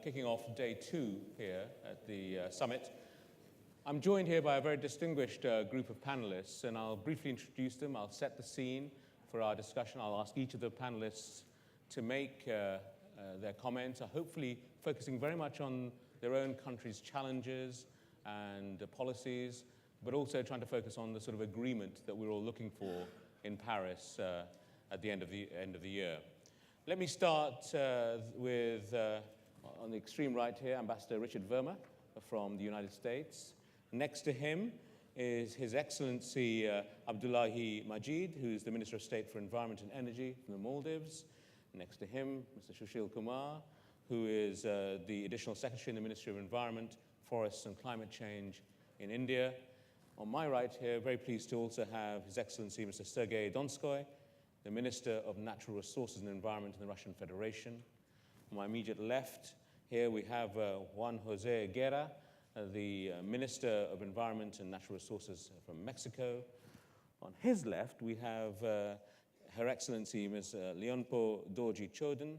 Kicking off day 2 here at the summit. I'm joined here by a very distinguished group of panelists, and I'll briefly introduce them. I'll set the scene for our discussion. I'll ask each of the panelists to make their comments, hopefully focusing very much on their own country's challenges and policies, but also trying to focus on the sort of agreement that we're all looking for in Paris at the end of the year. Let me start with, on the extreme right here, Ambassador Richard Verma from the United States. Next to him is His Excellency Abdullahi Majid, who's the Minister of State for Environment and Energy from the Maldives. Next to him, Mr. Sushil Kumar, who is the Additional Secretary in the Ministry of Environment, Forests and Climate Change in India. On my right here, very pleased to also have His Excellency Mr. Sergey Donskoy, the Minister of Natural Resources and Environment in the Russian Federation. On my immediate left here, we have Juan José Guerra, the Minister of Environment and Natural Resources from Mexico. On his left, we have Her Excellency Ms. Lyonpo Dorji Choden,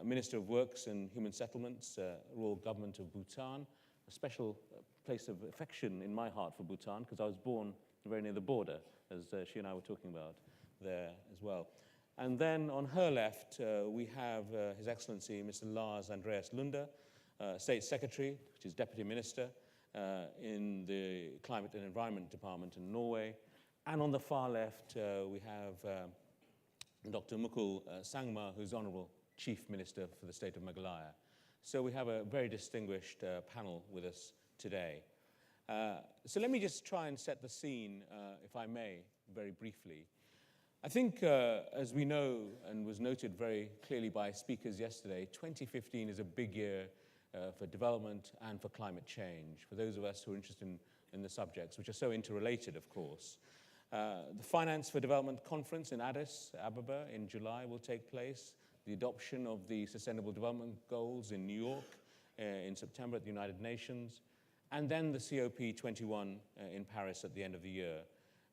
Minister of Works and Human Settlements, Royal Government of Bhutan. A special place of affection in my heart for Bhutan, because I was born very near the border, as she and I were talking about there as well. And then on her left, we have His Excellency Mr. Lars Andreas Lunde, State Secretary, which is Deputy Minister in the Climate and Environment Department in Norway. And on the far left, we have Dr. Mukul Sangma, who's Honorable Chief Minister for the State of Meghalaya. So we have a very distinguished panel with us today. So let me just try and set the scene, if I may, very briefly. I think, as we know and was noted very clearly by speakers yesterday, 2015 is a big year for development and for climate change, for those of us who are interested in the subjects, which are so interrelated, of course. The Finance for Development Conference in Addis Ababa in July will take place. The adoption of the Sustainable Development Goals in New York in September at the United Nations, and then the COP21 in Paris at the end of the year.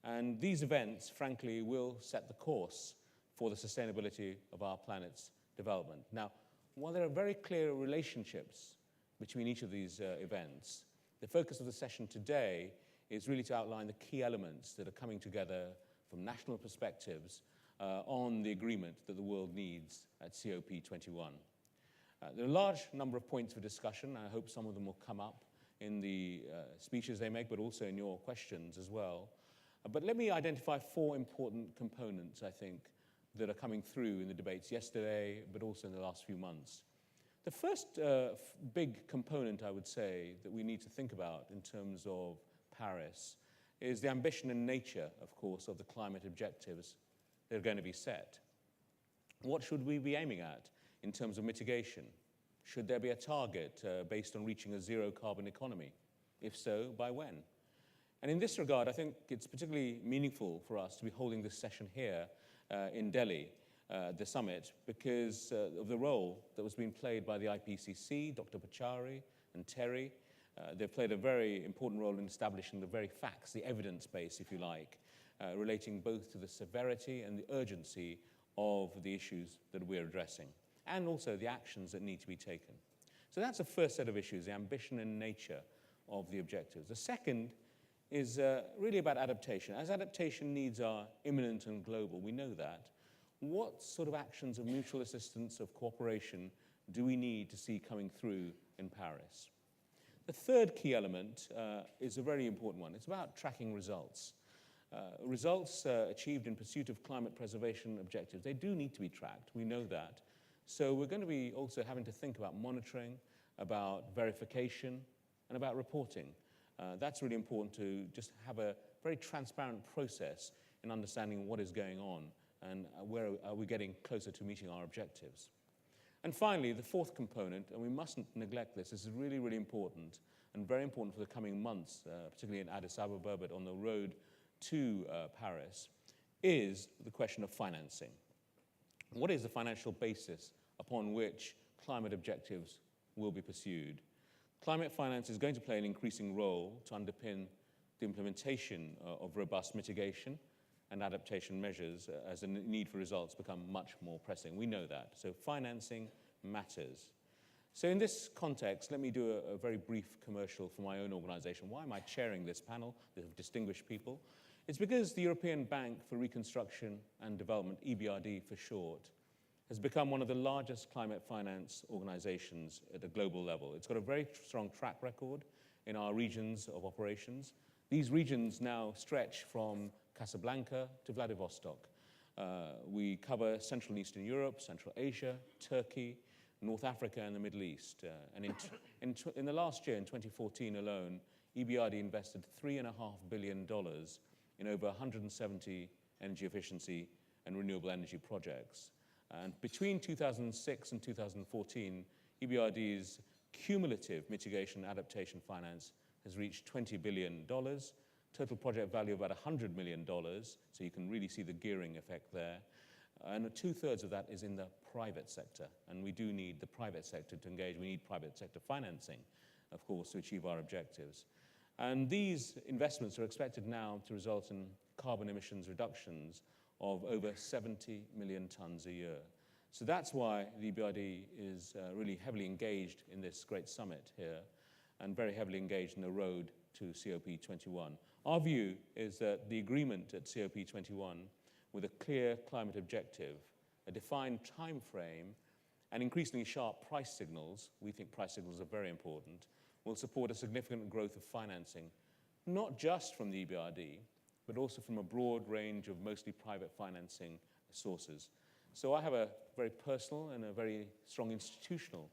And these events, frankly, will set the course for the sustainability of our planet's development. Now, while there are very clear relationships between each of these events, the focus of the session today is really to outline the key elements that are coming together from national perspectives on the agreement that the world needs at COP21. There are a large number of points for discussion. I hope some of them will come up in the speeches they make, but also in your questions as well. But let me identify 4 important components, I think, that are coming through in the debates yesterday, but also in the last few months. The first big component, I would say, that we need to think about in terms of Paris is the ambition and nature, of course, of the climate objectives that are going to be set. What should we be aiming at in terms of mitigation? Should there be a target based on reaching a zero-carbon economy? If so, by when? And in this regard, I think it's particularly meaningful for us to be holding this session here in Delhi, the summit, because of the role that was being played by the IPCC, Dr. Pachauri and Terry. They've played a very important role in establishing the very facts, the evidence base, if you like, relating both to the severity and the urgency of the issues that we're addressing, and also the actions that need to be taken. So that's the first set of issues, the ambition and nature of the objectives. The second is really about adaptation. As adaptation needs are imminent and global, we know that, what sort of actions of mutual assistance, of cooperation, do we need to see coming through in Paris? The third key element is a very important one. It's about tracking results. Results achieved in pursuit of climate preservation objectives, they do need to be tracked, we know that. So we're going to be also having to think about monitoring, about verification, and about reporting. That's really important to just have a very transparent process in understanding what is going on and where are we getting closer to meeting our objectives. And finally, the fourth component, and we mustn't neglect this is really, really important and very important for the coming months, particularly in Addis Ababa, but on the road to Paris, is the question of financing. What is the financial basis upon which climate objectives will be pursued? Climate finance is going to play an increasing role to underpin the implementation of robust mitigation and adaptation measures as the need for results become much more pressing. We know that. So financing matters. So in this context, let me do a very brief commercial for my own organization. Why am I chairing this panel of distinguished people? It's because the European Bank for Reconstruction and Development, EBRD for short, has become one of the largest climate finance organizations at a global level. It's got a very strong track record in our regions of operations. These regions now stretch from Casablanca to Vladivostok. We cover Central and Eastern Europe, Central Asia, Turkey, North Africa, and the Middle East. And in the last year, in 2014 alone, EBRD invested $3.5 billion in over 170 energy efficiency and renewable energy projects. And between 2006 and 2014, EBRD's cumulative mitigation and adaptation finance has reached $20 billion, total project value of about $100 million, so you can really see the gearing effect there. And 2/3 of that is in the private sector, and we do need the private sector to engage. We need private sector financing, of course, to achieve our objectives. And these investments are expected now to result in carbon emissions reductions of over 70 million tons a year. So that's why the EBRD is really heavily engaged in this great summit here and very heavily engaged in the road to COP21. Our view is that the agreement at COP21 with a clear climate objective, a defined time frame, and increasingly sharp price signals, we think price signals are very important, will support a significant growth of financing, not just from the EBRD, but also from a broad range of mostly private financing sources. So I have a very personal and a very strong institutional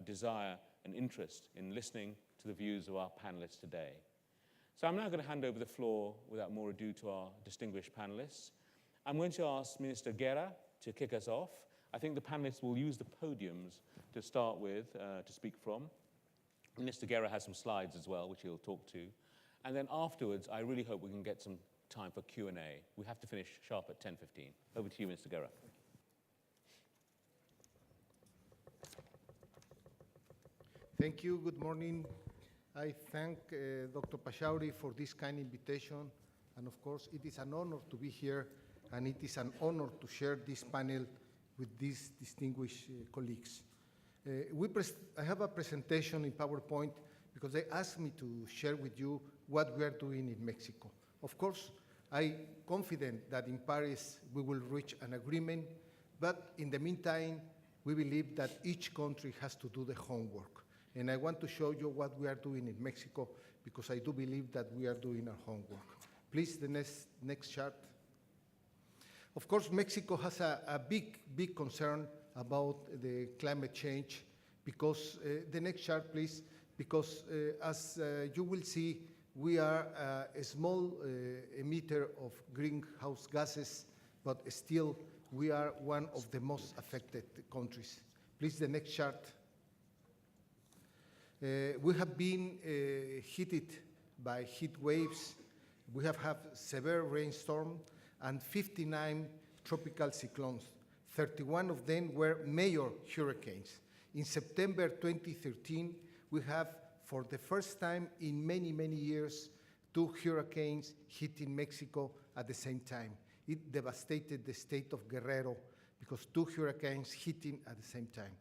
desire and interest in listening to the views of our panelists today. So I'm now going to hand over the floor without more ado to our distinguished panelists. I'm going to ask Minister Guerra to kick us off. I think the panelists will use the podiums to start with, to speak from. Minister Guerra has some slides as well, which he'll talk to. And then afterwards, I really hope we can get some time for Q&A. We have to finish sharp at 10:15. Over to you, Mr. Guerra. Thank you. Good morning. I thank Dr. Pachauri for this kind invitation. And of course, it is an honor to be here, and it is an honor to share this panel with these distinguished colleagues. I have a presentation in PowerPoint because they asked me to share with you what we are doing in Mexico. Of course, I'm confident that in Paris we will reach an agreement, but in the meantime, we believe that each country has to do the homework. And I want to show you what we are doing in Mexico because I do believe that we are doing our homework. Please, the next chart. Of course, Mexico has a big concern about the climate change because, the next chart, please, because as you will see, we are a small emitter of greenhouse gases, but still we are one of the most affected countries. Please, the next chart. We have been hit by heat waves. We have had severe rainstorm and 59 tropical cyclones. 31 of them were major hurricanes. In September 2013, we have, for the first time in many, many years, 2 hurricanes hitting Mexico at the same time. It devastated the state of Guerrero because 2 hurricanes hitting at the same time.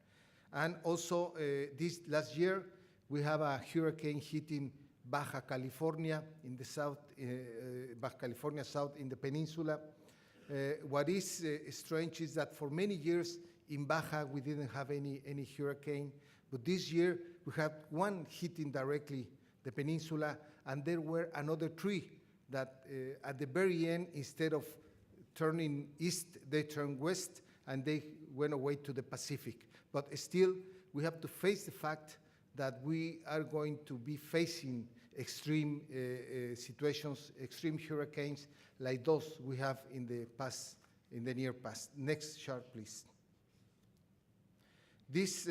And also, this last year, we have a hurricane hitting Baja California in the south, Baja California South in the peninsula. What is strange is that for many years in Baja, we didn't have any hurricane, but this year we had one hitting directly the peninsula, and there were another 3 that at the very end, instead of turning east, they turned west, and they went away to the Pacific. But still, we have to face the fact that we are going to be facing extreme situations, extreme hurricanes like those we have in the past, in the near past. Next chart, please. This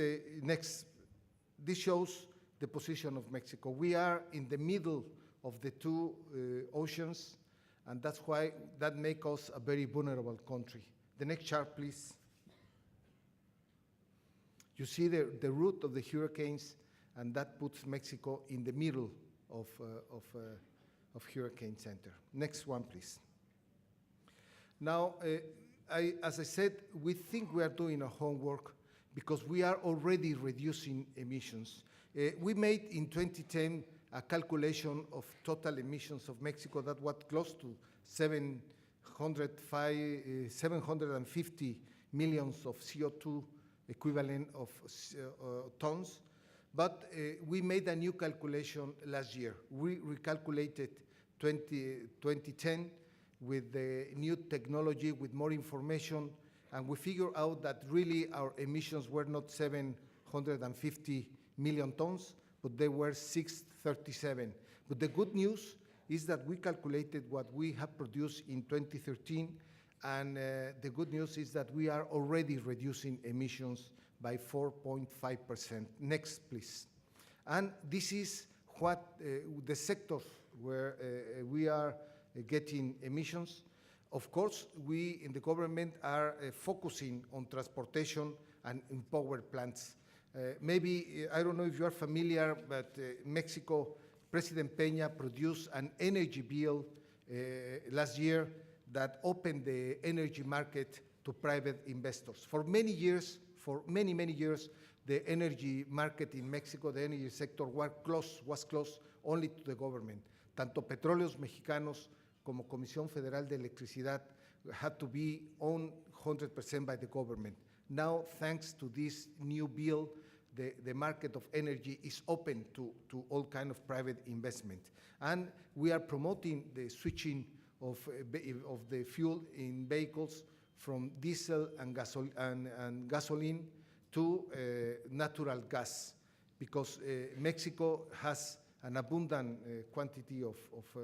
shows the position of Mexico. We are in the middle of the 2 oceans, and that's why that makes us a very vulnerable country. The next chart, please. You see the route of the hurricanes, and that puts Mexico in the middle of hurricane center. Next one, please. Now, as I said, we think we are doing our homework because we are already reducing emissions. We made in 2010 a calculation of total emissions of Mexico that was close to 750 millions of CO2 equivalent of tons. But we made a new calculation last year. We recalculated 2010 with the new technology, with more information, and we figured out that really our emissions were not 750 million tons, but they were 637. But the good news is that we calculated what we have produced in 2013, and the good news is that we are already reducing emissions by 4.5%. Next, please. And this is what the sectors where we are getting emissions. Of course, we in the government are focusing on transportation and in power plants. Maybe, I don't know if you are familiar, but Mexico, President Peña produced an energy bill last year that opened the energy market to private investors. For many years, for many, many years, the energy market in Mexico, the energy sector was closed only to the government. Tanto Petróleos Mexicanos como Comisión Federal de Electricidad had to be owned 100% by the government. Now, thanks to this new bill, the market of energy is open to all kind of private investment. And we are promoting the switching of the fuel in vehicles from diesel and gasoline to natural gas, because Mexico has an abundant quantity of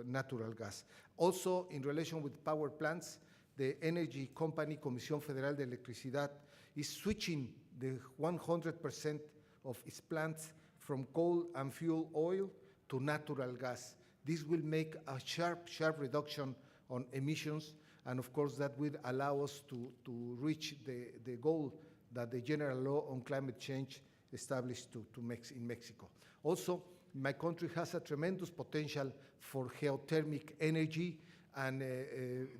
natural gas. Also, in relation with power plants, the energy company, Comisión Federal de Electricidad, is switching the 100% of its plants from coal and fuel oil to natural gas. This will make a sharp reduction on emissions, and of course that will allow us to reach the goal that the General Law on Climate Change established in Mexico. Also, my country has a tremendous potential for geothermic energy, and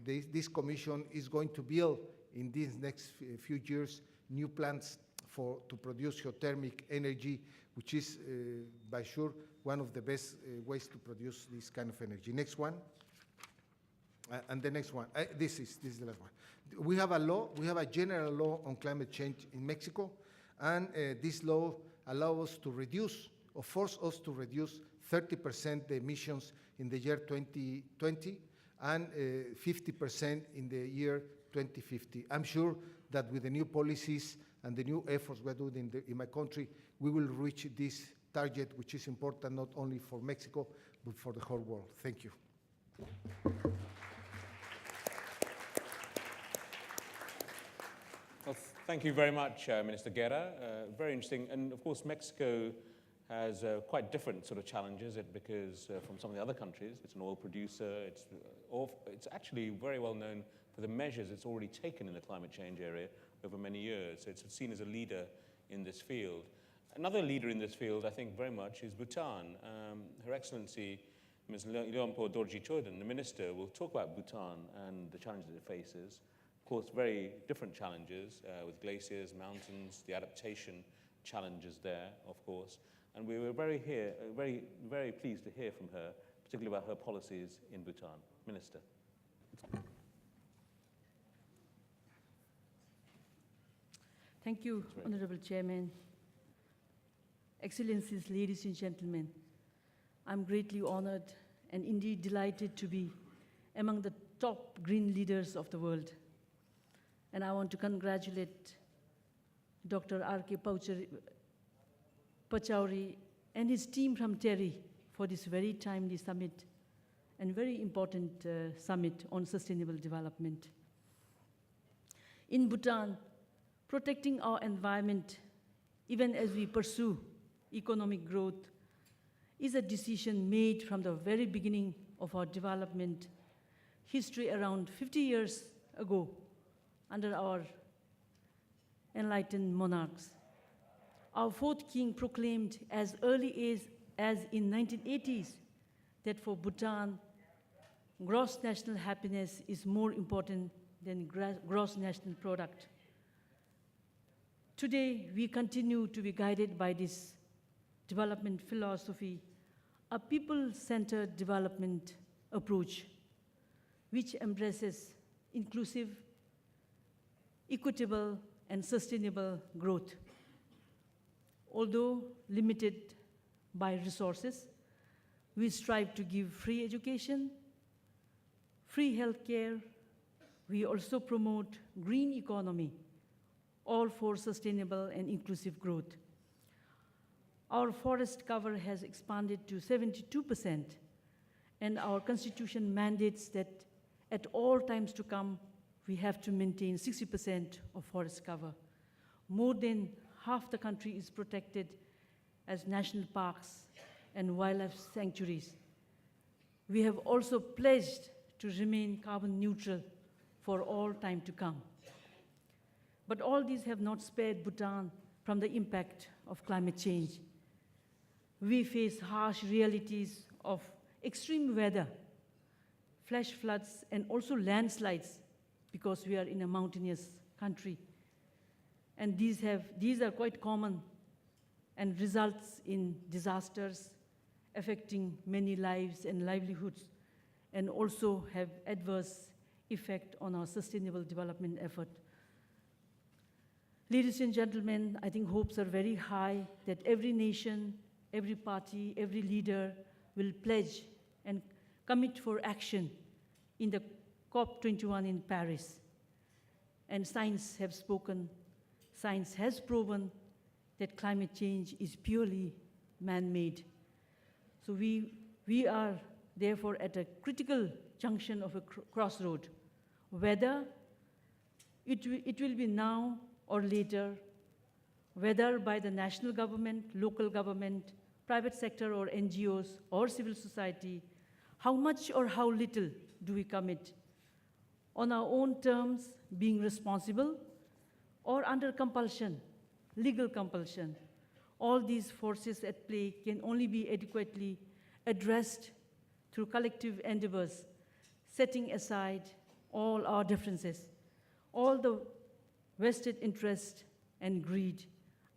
this commission is going to build in these next few years new plants to produce geothermic energy, which is by sure one of the best ways to produce this kind of energy. Next one. And the next one, this is the last one. We have a law, we have a general law on climate change in Mexico, and this law allows us to reduce, or force us to reduce 30% the emissions in the year 2020 and 50% in the year 2050. I'm sure that with the new policies and the new efforts we're doing in my country, we will reach this target, which is important not only for Mexico, but for the whole world. Thank you. Well, thank you very much, Minister Guerra. Very interesting. And of course, Mexico has quite different sort of challenges because from some of the other countries, it's an oil producer. It's actually very well known for the measures it's already taken in the climate change area over many years. So it's seen as a leader in this field. Another leader in this field, I think, very much is Bhutan. Her Excellency, Ms. Lyonpo Dorji Choden, the minister, will talk about Bhutan and the challenges it faces. Of course, very different challenges with glaciers, mountains, the adaptation challenges there, of course. And we were very pleased to hear from her, particularly about her policies in Bhutan. Minister. Thank you, Honorable Chairman. Excellencies, ladies and gentlemen, I'm greatly honored and indeed delighted to be among the top green leaders of the world. And I want to congratulate Dr. R.K. Pachauri and his team from Terry for this very timely summit and very important summit on sustainable development. In Bhutan, protecting our environment, even as we pursue economic growth, is a decision made from the very beginning of our development history around 50 years ago under our enlightened monarchs. Our fourth king proclaimed as early as in 1980s that for Bhutan, gross national happiness is more important than gross national product. Today, we continue to be guided by this development philosophy, a people-centered development approach, which embraces inclusive, equitable, and sustainable growth. Although limited by resources, we strive to give free education, free healthcare. We also promote green economy, all for sustainable and inclusive growth. Our forest cover has expanded to 72%, and our constitution mandates that at all times to come, we have to maintain 60% of forest cover. More than half the country is protected as national parks and wildlife sanctuaries. We have also pledged to remain carbon neutral for all time to come. But all these have not spared Bhutan from the impact of climate change. We face harsh realities of extreme weather, flash floods, and also landslides because we are in a mountainous country. And these are quite common and results in disasters affecting many lives and livelihoods, and also have adverse effect on our sustainable development effort. Ladies and gentlemen, I think hopes are very high that every nation, every party, every leader will pledge and commit for action in the COP21 in Paris. And science have spoken, science has proven that climate change is purely man-made. So we are therefore at a critical junction of a crossroad. Whether it will be now or later, whether by the national government, local government, private sector or NGOs or civil society, how much or how little do we commit? On our own terms, being responsible, or under compulsion, legal compulsion. All these forces at play can only be adequately addressed through collective endeavors, setting aside all our differences, all the vested interest and greed.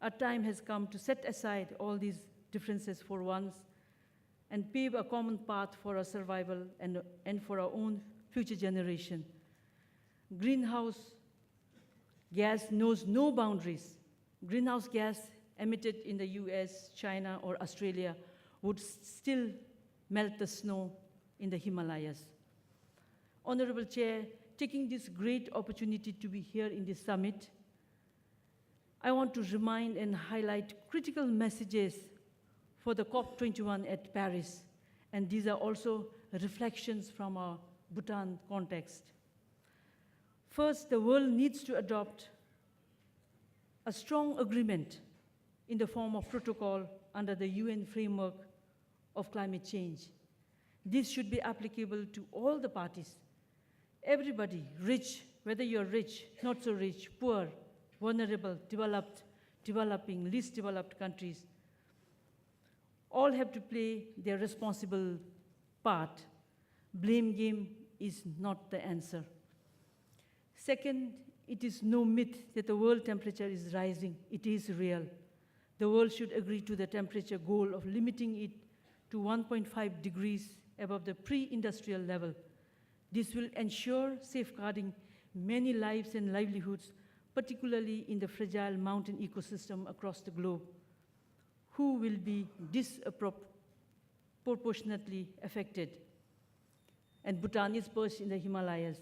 Our time has come to set aside all these differences for once and pave a common path for our survival and for our own future generation. Greenhouse gas knows no boundaries. Greenhouse gas emitted in the US, China, or Australia would still melt the snow in the Himalayas. Honorable Chair, taking this great opportunity to be here in this summit, I want to remind and highlight critical messages for the COP21 at Paris, and these are also reflections from our Bhutan context. First, the world needs to adopt a strong agreement in the form of protocol under the UN framework of climate change. This should be applicable to all the parties. Everybody, rich, whether you're rich, not so rich, poor, vulnerable, developed, developing, least developed countries, all have to play their responsible part. Blame game is not the answer. Second, it is no myth that the world temperature is rising. It is real. The world should agree to the temperature goal of limiting it to 1.5 degrees above the pre-industrial level. This will ensure safeguarding many lives and livelihoods, particularly in the fragile mountain ecosystem across the globe, who will be disproportionately affected. And Bhutan is perched in the Himalayas.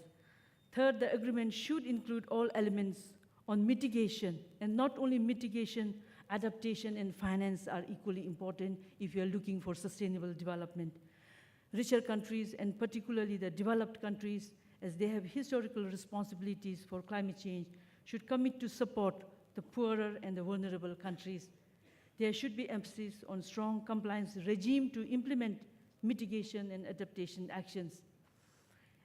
Third, the agreement should include all elements on mitigation, and not only mitigation, adaptation and finance are equally important if you are looking for sustainable development. Richer countries, and particularly the developed countries, as they have historical responsibilities for climate change, should commit to support the poorer and the vulnerable countries. There should be emphasis on strong compliance regime to implement mitigation and adaptation actions.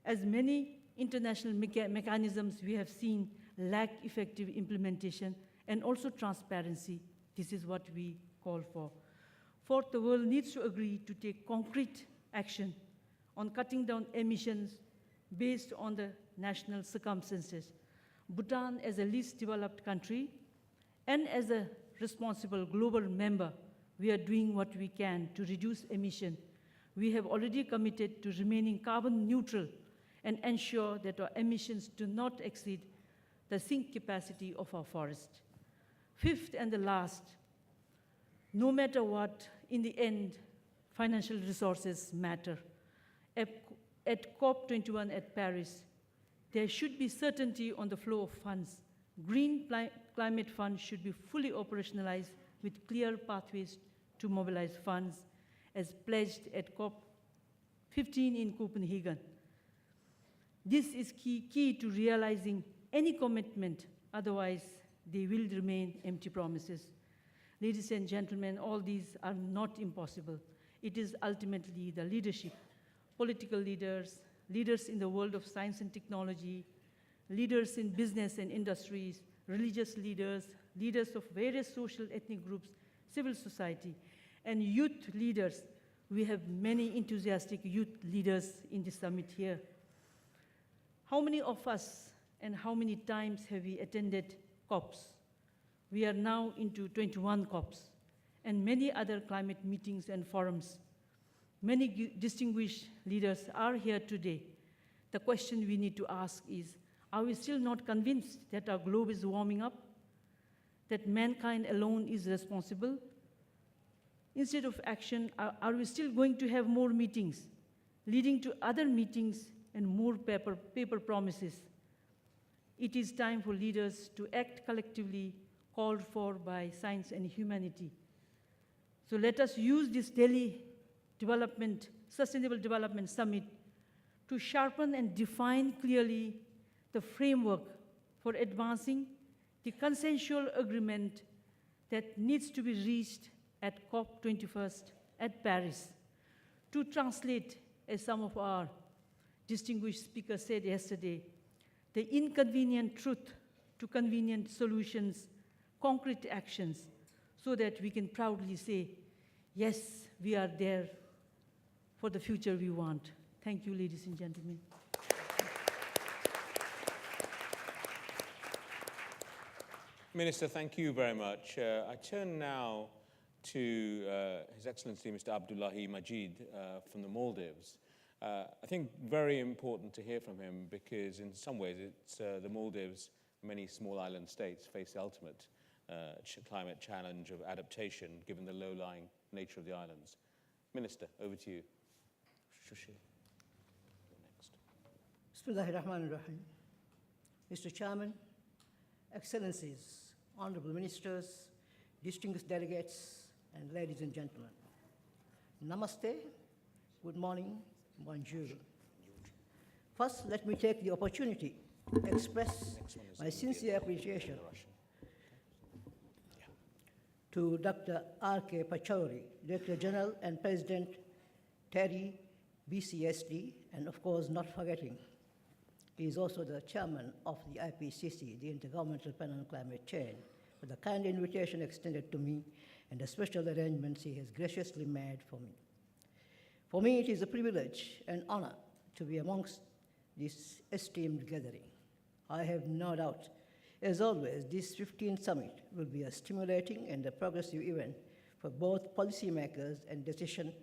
As many international mechanisms we have seen lack effective implementation and also transparency. This is what we call for. Fourth, the world needs to agree to take concrete action on cutting down emissions based on the national circumstances. Bhutan, as a least developed country And as a responsible global member, we are doing what we can to reduce emission. We have already committed to remaining carbon neutral and ensure that our emissions do not exceed the sink capacity of our forest. Fifth and the last, no matter what, in the end, financial resources matter. At COP21 at Paris, there should be certainty on the flow of funds. Green climate funds should be fully operationalized with clear pathways to mobilize funds as pledged at COP15 in Copenhagen. This is key to realizing any commitment, otherwise they will remain empty promises. Ladies and gentlemen, all these are not impossible. It is ultimately the leadership, political leaders, leaders in the world of science and technology, leaders in business and industries, religious leaders, leaders of various social ethnic groups, civil society, and youth leaders. We have many enthusiastic youth leaders in the summit here. How many of us and how many times have we attended COPs? We are now into 21 COPs and many other climate meetings and forums. Many distinguished leaders are here today. The question we need to ask is, are we still not convinced that our globe is warming up? That mankind alone is responsible? Instead of action, are we still going to have more meetings, leading to other meetings and more paper promises? It is time for leaders to act collectively, called for by science and humanity. So let us use this Delhi Sustainable Development Summit to sharpen and define clearly the framework for advancing the consensual agreement that needs to be reached at COP21 at Paris. To translate, as some of our distinguished speakers said yesterday, the inconvenient truth to convenient solutions, concrete actions, so that we can proudly say, yes, we are there for the future we want. Thank you, ladies and gentlemen. Minister, thank you very much. I turn now to His Excellency Mr. Abdullahi Majid from the Maldives. I think very important to hear from him because in some ways it's the Maldives, many small island states face the ultimate climate challenge of adaptation given the low-lying nature of the islands. Minister, over to you. Shushi. Next. Bismillahirrahmanirrahim. Mr. Chairman, Excellencies, Honorable Ministers, distinguished delegates, and ladies and gentlemen. Namaste, good morning, bonjour. First, let me take the opportunity to express my sincere appreciation to Dr. R.K. Pachauri, Director General and President Terry BCSD, and of course not forgetting, he is also the chairman of the IPCC, the Intergovernmental Panel on Climate Change, for the kind invitation extended to me and the special arrangements he has graciously made for me. For me, it is a privilege and honor to be amongst this esteemed gathering. I have no doubt, as always, this 15th summit will be a stimulating and a progressive event for both policymakers and decision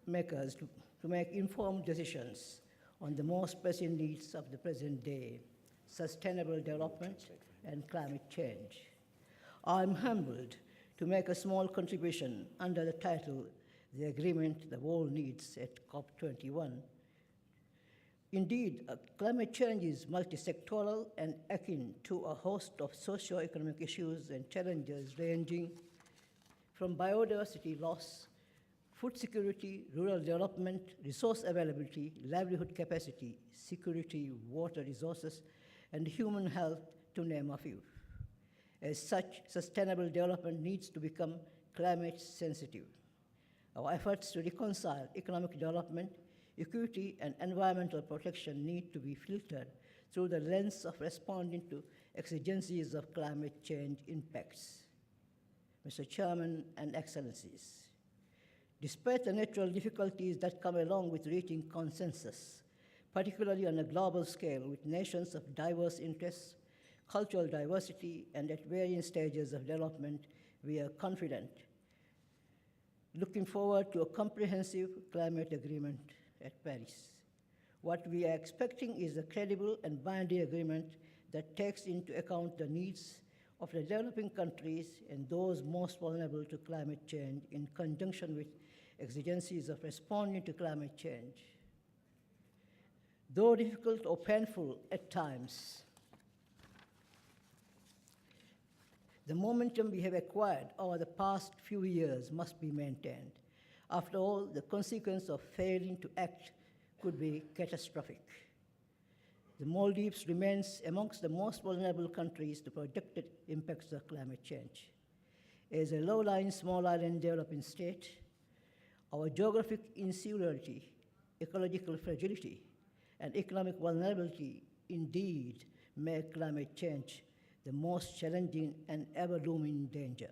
makers to make informed decisions on the most pressing needs of the present day, sustainable development and climate change. I'm humbled to make a small contribution under the title, The Agreement the World Needs at COP21. Indeed, climate change is multi-sectoral and akin to a host of socio-economic issues and challenges ranging from biodiversity loss, food security, rural development, resource availability, livelihood capacity, security, water resources, and human health, to name a few. As such, sustainable development needs to become climate sensitive. Our efforts to reconcile economic development, equity, and environmental protection need to be filtered through the lens of responding to exigencies of climate change impacts. Mr. Chairman and Excellencies, despite the natural difficulties that come along with reaching consensus, particularly on a global scale with nations of diverse interests, cultural diversity, and at varying stages of development, we are confident. Looking forward to a comprehensive climate agreement at Paris. What we are expecting is a credible and binding agreement that takes into account the needs of the developing countries and those most vulnerable to climate change in conjunction with exigencies of responding to climate change. Though difficult or painful at times, the momentum we have acquired over the past few years must be maintained. After all, the consequence of failing to act could be catastrophic. The Maldives remains amongst the most vulnerable countries to projected impacts of climate change. As a low-lying small island developing state, our geographic insularity, ecological fragility, and economic vulnerability indeed make climate change the most challenging and ever-looming danger.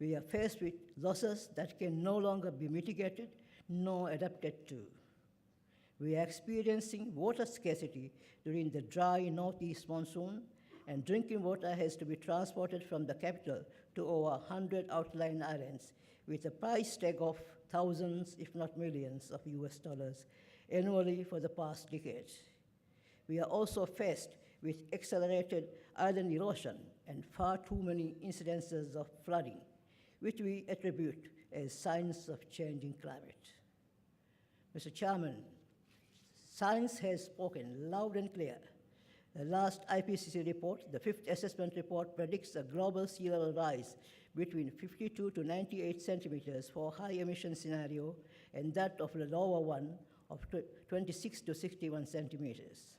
We are faced with losses that can no longer be mitigated nor adapted to. We are experiencing water scarcity during the dry northeast monsoon, and drinking water has to be transported from the capital to over 100 outlying islands with a price tag of thousands, if not millions, of US dollars annually for the past decades. We are also faced with accelerated island erosion and far too many incidences of flooding, which we attribute as signs of changing climate. Mr. Chairman, science has spoken loud and clear. The last IPCC report, the fifth assessment report, predicts a global sea level rise between 52 to 98 centimeters for high emission scenario, and that of the lower one of 26 to 61 centimeters.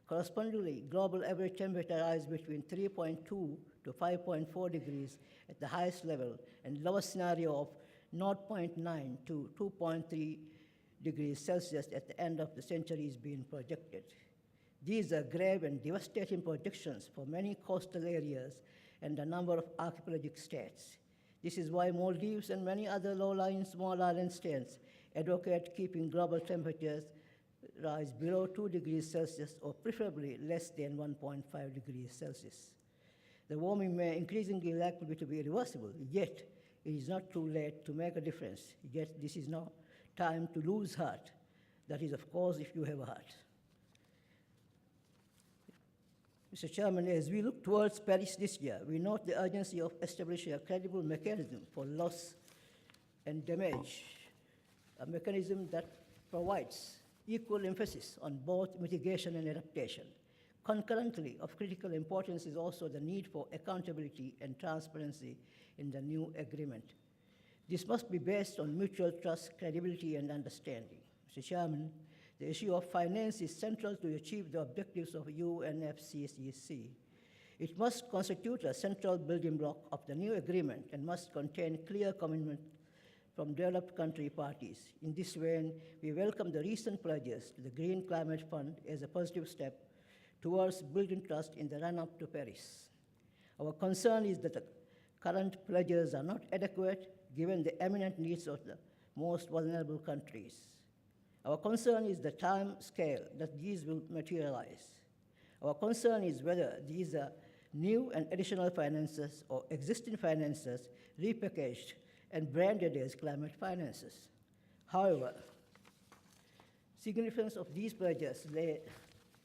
Correspondingly, global average temperature rise between 3.2 to 5.4 degrees at the highest level, and lowest scenario of 0.9 to 2.3 degrees Celsius at the end of the century is being projected. These are grave and devastating projections for many coastal areas and a number of archipelagic states. This is why Maldives and many other low-lying small island states advocate keeping global temperatures rise below 2 degrees Celsius or preferably less than 1.5 degrees Celsius. The warming may increasingly likely to be irreversible, yet it is not too late to make a difference. Yet this is no time to lose heart. That is, of course, if you have a heart. Mr. Chairman, as we look towards Paris this year, we note the urgency of establishing a credible mechanism for loss and damage, a mechanism that provides equal emphasis on both mitigation and adaptation. Concurrently, of critical importance is also the need for accountability and transparency in the new agreement. This must be based on mutual trust, credibility, and understanding. Mr. Chairman, the issue of finance is central to achieve the objectives of UNFCCC. It must constitute a central building block of the new agreement and must contain clear commitment from developed country parties. In this vein, we welcome the recent pledges to the Green Climate Fund as a positive step towards building trust in the run-up to Paris. Our concern is that the current pledges are not adequate given the eminent needs of the most vulnerable countries. Our concern is the time scale that these will materialize. Our concern is whether these are new and additional finances or existing finances repackaged and branded as climate finances. However, significance of these pledges lay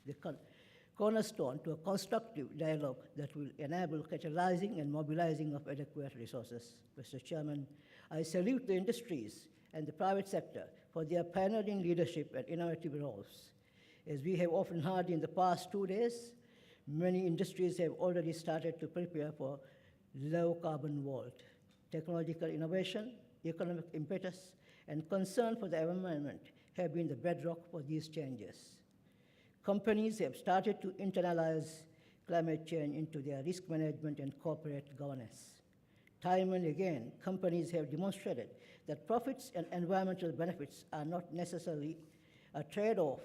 the cornerstone to a constructive dialogue that will enable catalyzing and mobilizing of adequate resources. Mr. Chairman, I salute the industries and the private sector for their pioneering leadership and innovative roles. As we have often heard in the past 2 days, many industries have already started to prepare for low-carbon world. Technological innovation, economic impetus, and concern for the environment have been the bedrock for these changes. Companies have started to internalize climate change into their risk management and corporate governance. Time and again, companies have demonstrated that profits and environmental benefits are not necessarily a trade-off,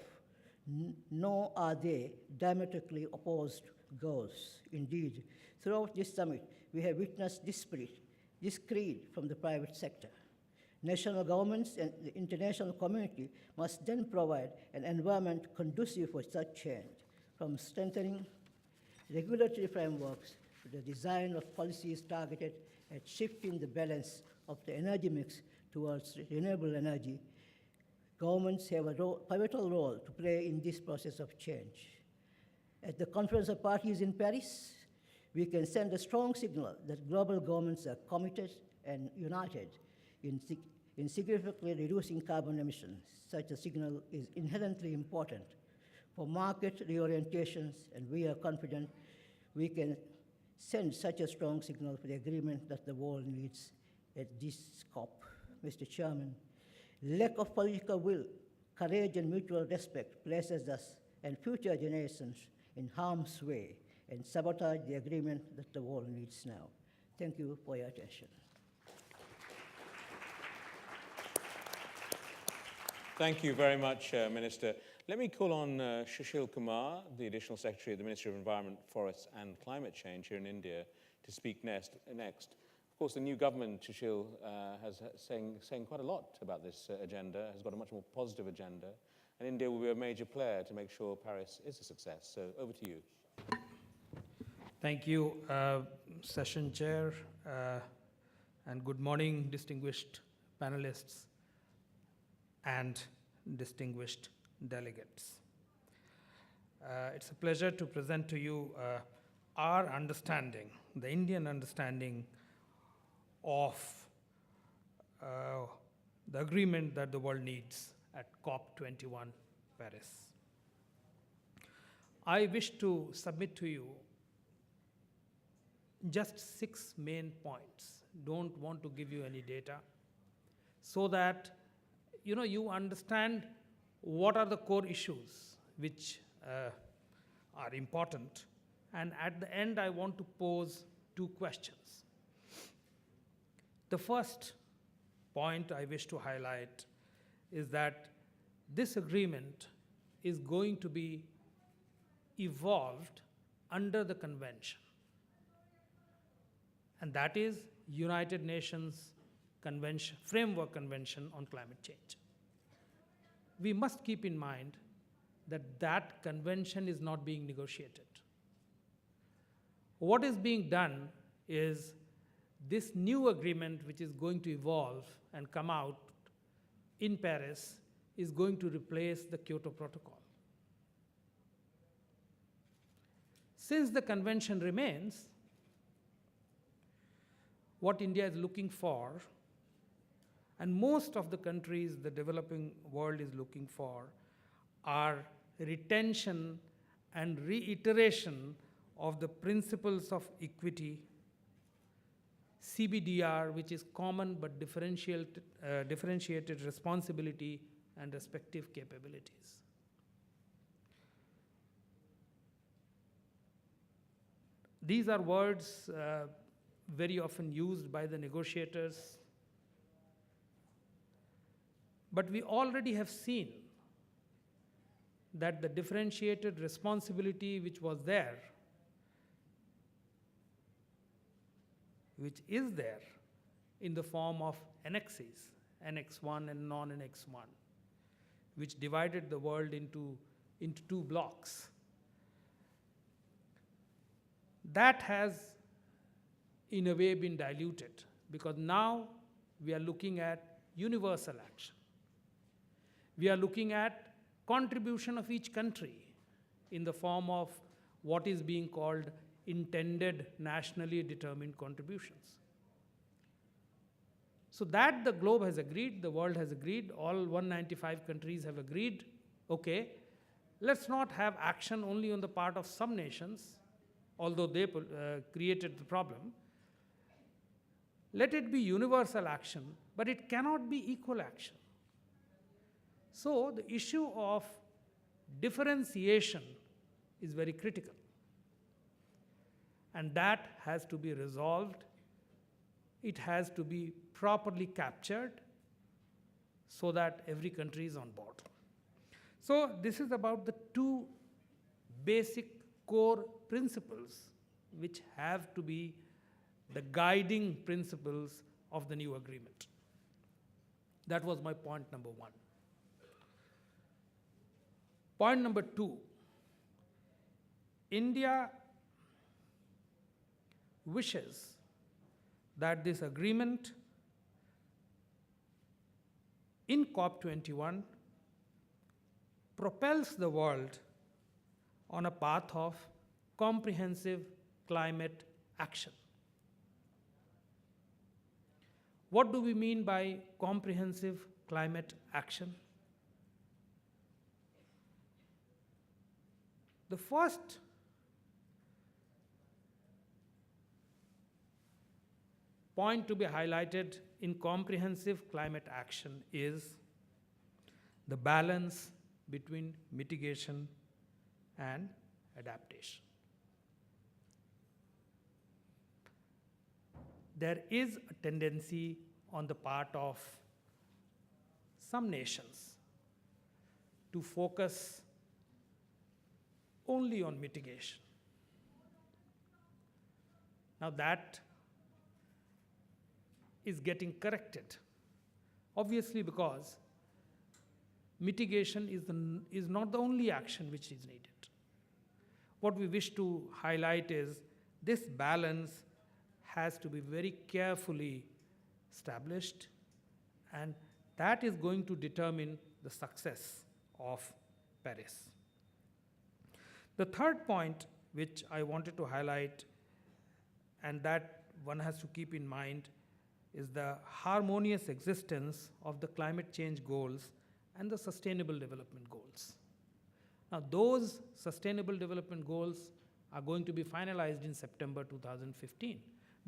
nor are they diametrically opposed goals. Indeed, throughout this summit, we have witnessed this spirit, this creed from the private sector. National governments and the international community must then provide an environment conducive for such change, from strengthening regulatory frameworks for the design of policies targeted at shifting the balance of the energy mix towards renewable energy. Governments have a pivotal role to play in this process of change. At the Conference of Parties in Paris, we can send a strong signal that global governments are committed and united in significantly reducing carbon emissions. Such a signal is inherently important for market reorientations, and we are confident we can send such a strong signal for the agreement that the world needs at this COP. Mr. Chairman, lack of political will, courage, and mutual respect places us and future generations in harm's way and sabotage the agreement that the world needs now. Thank you for your attention. Thank you very much, Minister. Let me call on Sushil Kumar, the Additional Secretary of the Ministry of Environment, Forests and Climate Change here in India, to speak next. Of course, the new government, Sushil, has saying quite a lot about this agenda, has got a much more positive agenda, and India will be a major player to make sure Paris is a success. So over to you. Thank you, Session Chair, and good morning, distinguished panelists and distinguished delegates. It's a pleasure to present to you our understanding, the Indian understanding of the agreement that the world needs at COP21 Paris. I wish to submit to you just 6 main points. Don't want to give you any data, so that you understand what are the core issues which are important. And at the end, I want to pose 2 questions. The first point I wish to highlight is that this agreement is going to be evolved under the convention, and that is United Nations Convention, Framework Convention on Climate Change. We must keep in mind that that convention is not being negotiated. What is being done is this new agreement, which is going to evolve and come out in Paris, is going to replace the Kyoto Protocol. Since the convention remains, what India is looking for, and most of the countries the developing world is looking for, are retention and reiteration of the principles of equity, CBDR, which is common but differentiated responsibility and respective capabilities. These are words very often used by the negotiators, but we already have seen that the differentiated responsibility which was there, which is there in the form of annexes, Annex 1 and non-Annex 1, which divided the world into 2 blocks. That has, in a way, been diluted, because now we are looking at universal action. We are looking at contribution of each country in the form of what is being called intended nationally determined contributions. So that the globe has agreed, the world has agreed, all 195 countries have agreed, okay, let's not have action only on the part of some nations, although they created the problem. Let it be universal action, but it cannot be equal action. So the issue of differentiation is very critical, and that has to be resolved. It has to be properly captured so that every country is on board. So this is about the 2 basic core principles which have to be the guiding principles of the new agreement. That was my point number 1. Point number 2, India wishes that this agreement in COP21 propels the world on a path of comprehensive climate action. What do we mean by comprehensive climate action? The first point to be highlighted in comprehensive climate action is the balance between mitigation and adaptation. There is a tendency on the part of some nations to focus only on mitigation. Now that is getting corrected, obviously, because mitigation is not the only action which is needed. What we wish to highlight is this balance has to be very carefully established, and that is going to determine the success of Paris. The third point which I wanted to highlight, and that one has to keep in mind, is the harmonious existence of the climate change goals and the sustainable development goals. Now, those sustainable development goals are going to be finalized in September 2015,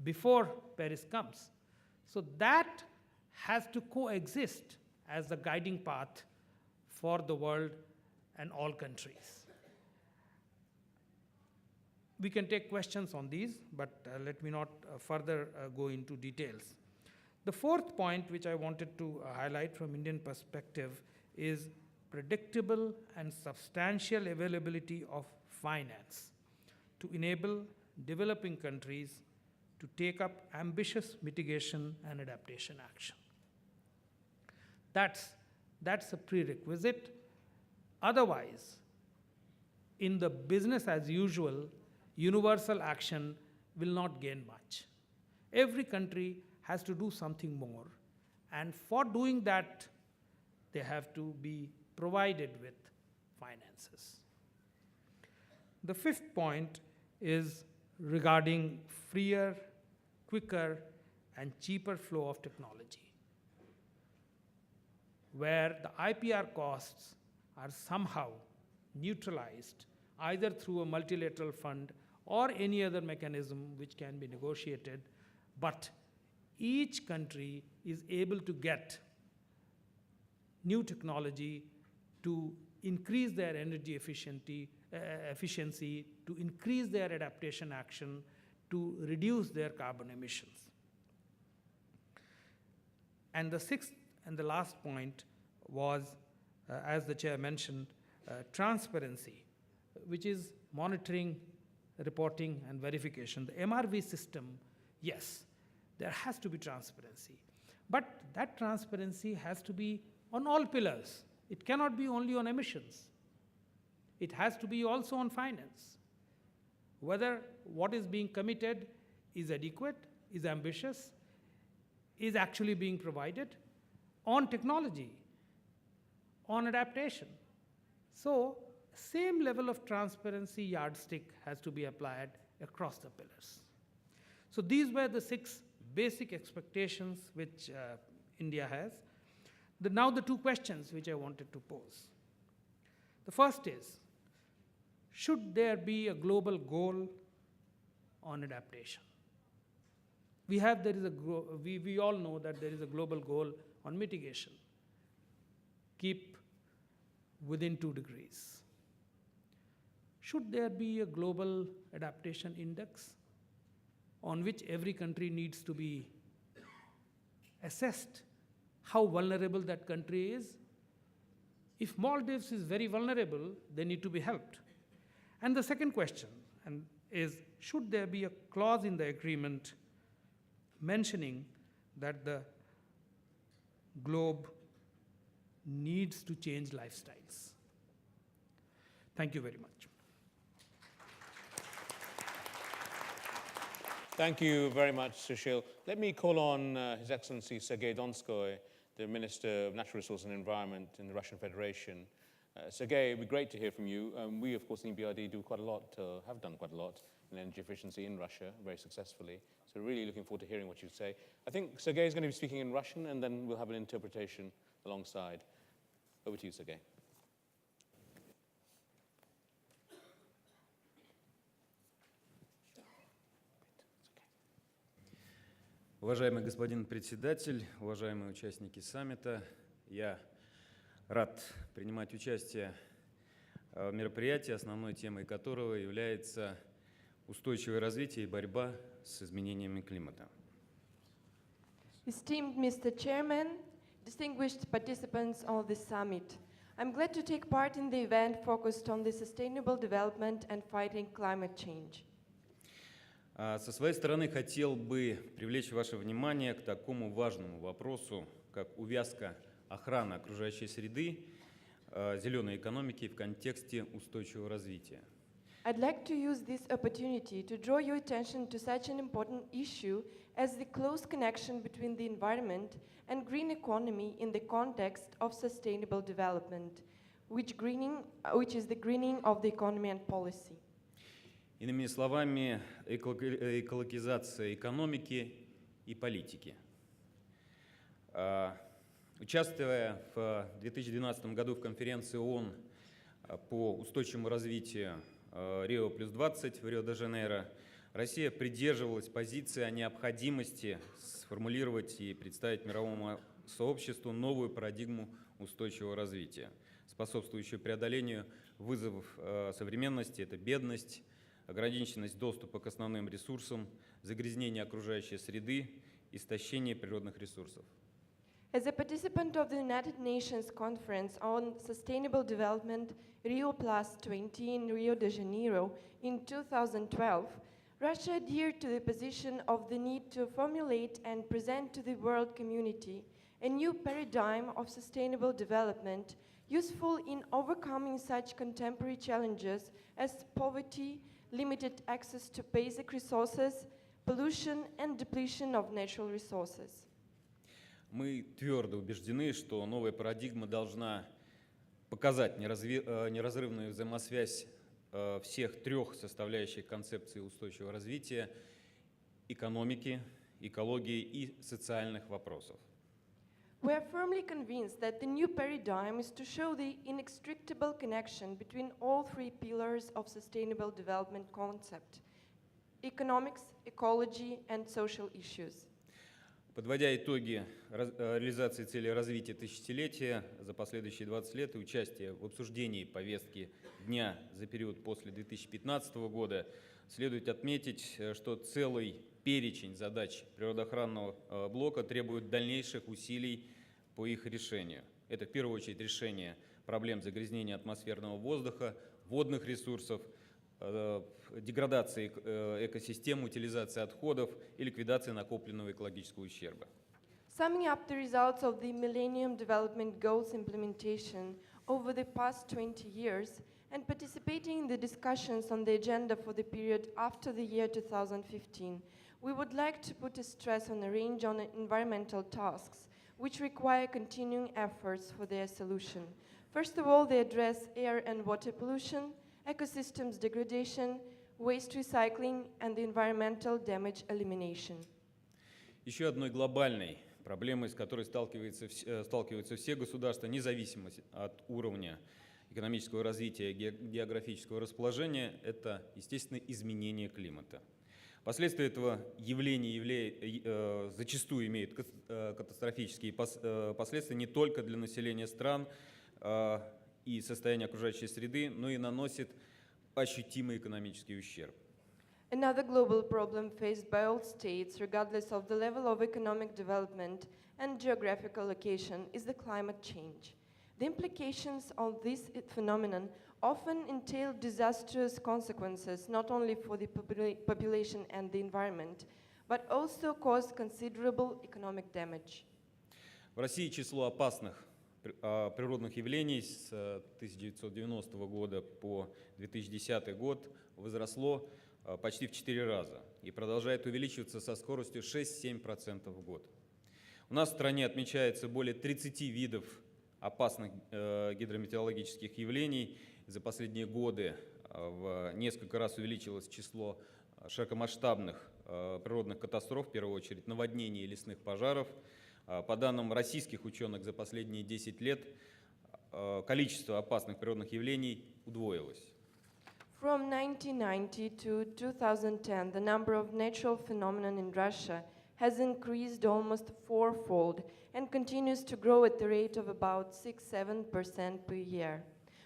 before Paris comes. So that has to coexist as the guiding path for the world and all countries. We can take questions on these, but let me not further go into details. The fourth point which I wanted to highlight from Indian perspective is predictable and substantial availability of finance to enable developing countries to take up ambitious mitigation and adaptation action. That's a prerequisite. Otherwise, in the business as usual, universal action will not gain much. Every country has to do something more, and for doing that, they have to be provided with finances. The fifth point is regarding freer, quicker, and cheaper flow of technology, where the IPR costs are somehow neutralized either through a multilateral fund or any other mechanism which can be negotiated, but each country is able to get new technology to increase their energy efficiency, to increase their adaptation action, to reduce their carbon emissions. And the sixth and the last point was, as the chair mentioned, transparency, which is monitoring, reporting, and verification. The MRV system, yes, there has to be transparency. But that transparency has to be on all pillars. It cannot be only on emissions. It has to be also on finance. Whether what is being committed is adequate, is ambitious, is actually being provided, on technology, on adaptation. So, same level of transparency yardstick has to be applied across the pillars. So these were the 6 basic expectations which India has. Now the 2 questions which I wanted to pose. The first is, should there be a global goal on adaptation? We all know that there is a global goal on mitigation. Keep within 2 degrees. Should there be a global adaptation index on which every country needs to be assessed how vulnerable that country is? If Maldives is very vulnerable, they need to be helped. And the second question is, should there be a clause in the agreement mentioning that the globe needs to change lifestyles? Thank you very much. Thank you very much, Sushil. Let me call on His Excellency Sergey Donskoy, the Minister of Natural Resources and Environment in the Russian Federation. Sergey, it would be great to hear from you. We, of course, in BRD do quite a lot, have done quite a lot in energy efficiency in Russia, very successfully. So really looking forward to hearing what you say. I think Sergey is going to be speaking in Russian, and then we'll have an interpretation alongside. Over to you, Sergey. Уважаемый господин председатель, уважаемые участники саммита, я рад принимать участие в мероприятии, основной темой которого является устойчивое развитие и борьба с изменениями климата. Esteemed Mr. Chairman, distinguished participants of this summit, I'm glad to take part in the event focused on the sustainable development and fighting climate change. Со своей стороны хотел бы привлечь ваше внимание к такому важному вопросу, как увязка охраны окружающей среды, зеленой экономики в контексте устойчивого развития. I'd like to use this opportunity to draw your attention to such an important issue as the close connection between the environment and green economy in the context of sustainable development, which is the greening of the economy and policy. Иными словами, экологизация экономики и политики. Участвуя в 2012 году в конференции ООН по устойчивому развитию Рио+20 в Рио-де-Жанейро, Россия придерживалась позиции о необходимости сформулировать и представить мировому сообществу новую парадигму устойчивого развития, способствующую преодолению вызовов современности – это бедность, ограниченность доступа к основным ресурсам, загрязнение окружающей среды, истощение природных ресурсов. As a participant of the United Nations Conference on Sustainable Development Rio+20 in Rio de Janeiro in 2012, Russia adhered to the position of the need to formulate and present to the world community a new paradigm of sustainable development useful in overcoming such contemporary challenges as poverty, limited access to basic resources, pollution and depletion of natural resources. Мы твердо убеждены, что новая парадигма должна показать неразрывную взаимосвязь всех трех составляющих концепции устойчивого развития – экономики, экологии и социальных вопросов. We are firmly convinced that the new paradigm is to show the inextricable connection between all three pillars of sustainable development concept: economics, ecology, and social issues. Подводя итоги реализации целей развития тысячелетия за последующие 20 лет и участие в обсуждении повестки дня за период после 2015 года, следует отметить, что целый перечень задач природоохранного блока требует дальнейших усилий по их решению. Это в первую очередь решение проблем загрязнения атмосферного воздуха, водных ресурсов, деградации экосистем, утилизации отходов и ликвидации накопленного экологического ущерба. Summing up the results of the Millennium Development Goals implementation over the past 20 years and participating in the discussions on the agenda for the period after the year 2015, we would like to put a stress on a range of environmental tasks which require continuing efforts for their solution. First of all, they address air and water pollution, ecosystems degradation, waste recycling, and the environmental damage elimination. Еще одной глобальной проблемой, с которой сталкиваются все государства, независимо от уровня экономического развития и географического расположения, это, естественно, изменение климата. Последствия этого явления зачастую имеют катастрофические последствия не только для населения стран и состояния окружающей среды, но и наносят ощутимый экономический ущерб. Another global problem faced by all states, regardless of the level of economic development and geographical location, is the climate change. The implications of this phenomenon often entail disastrous consequences, not only for the population and the environment, but also cause considerable economic damage. В России число опасных природных явлений с 1990 года по 2010 год возросло почти в 4 раза и продолжает увеличиваться со скоростью 6-7% в год. У нас в стране отмечается более 30 видов опасных гидрометеорологических явлений. За последние годы в несколько раз увеличилось число широкомасштабных природных катастроф, в первую очередь наводнений и лесных пожаров. По данным российских ученых, за последние 10 лет количество опасных природных явлений удвоилось. From 1990 to 2010, the number of natural phenomena in Russia has increased almost fourfold and continues to grow at the rate of about 6-7% per year.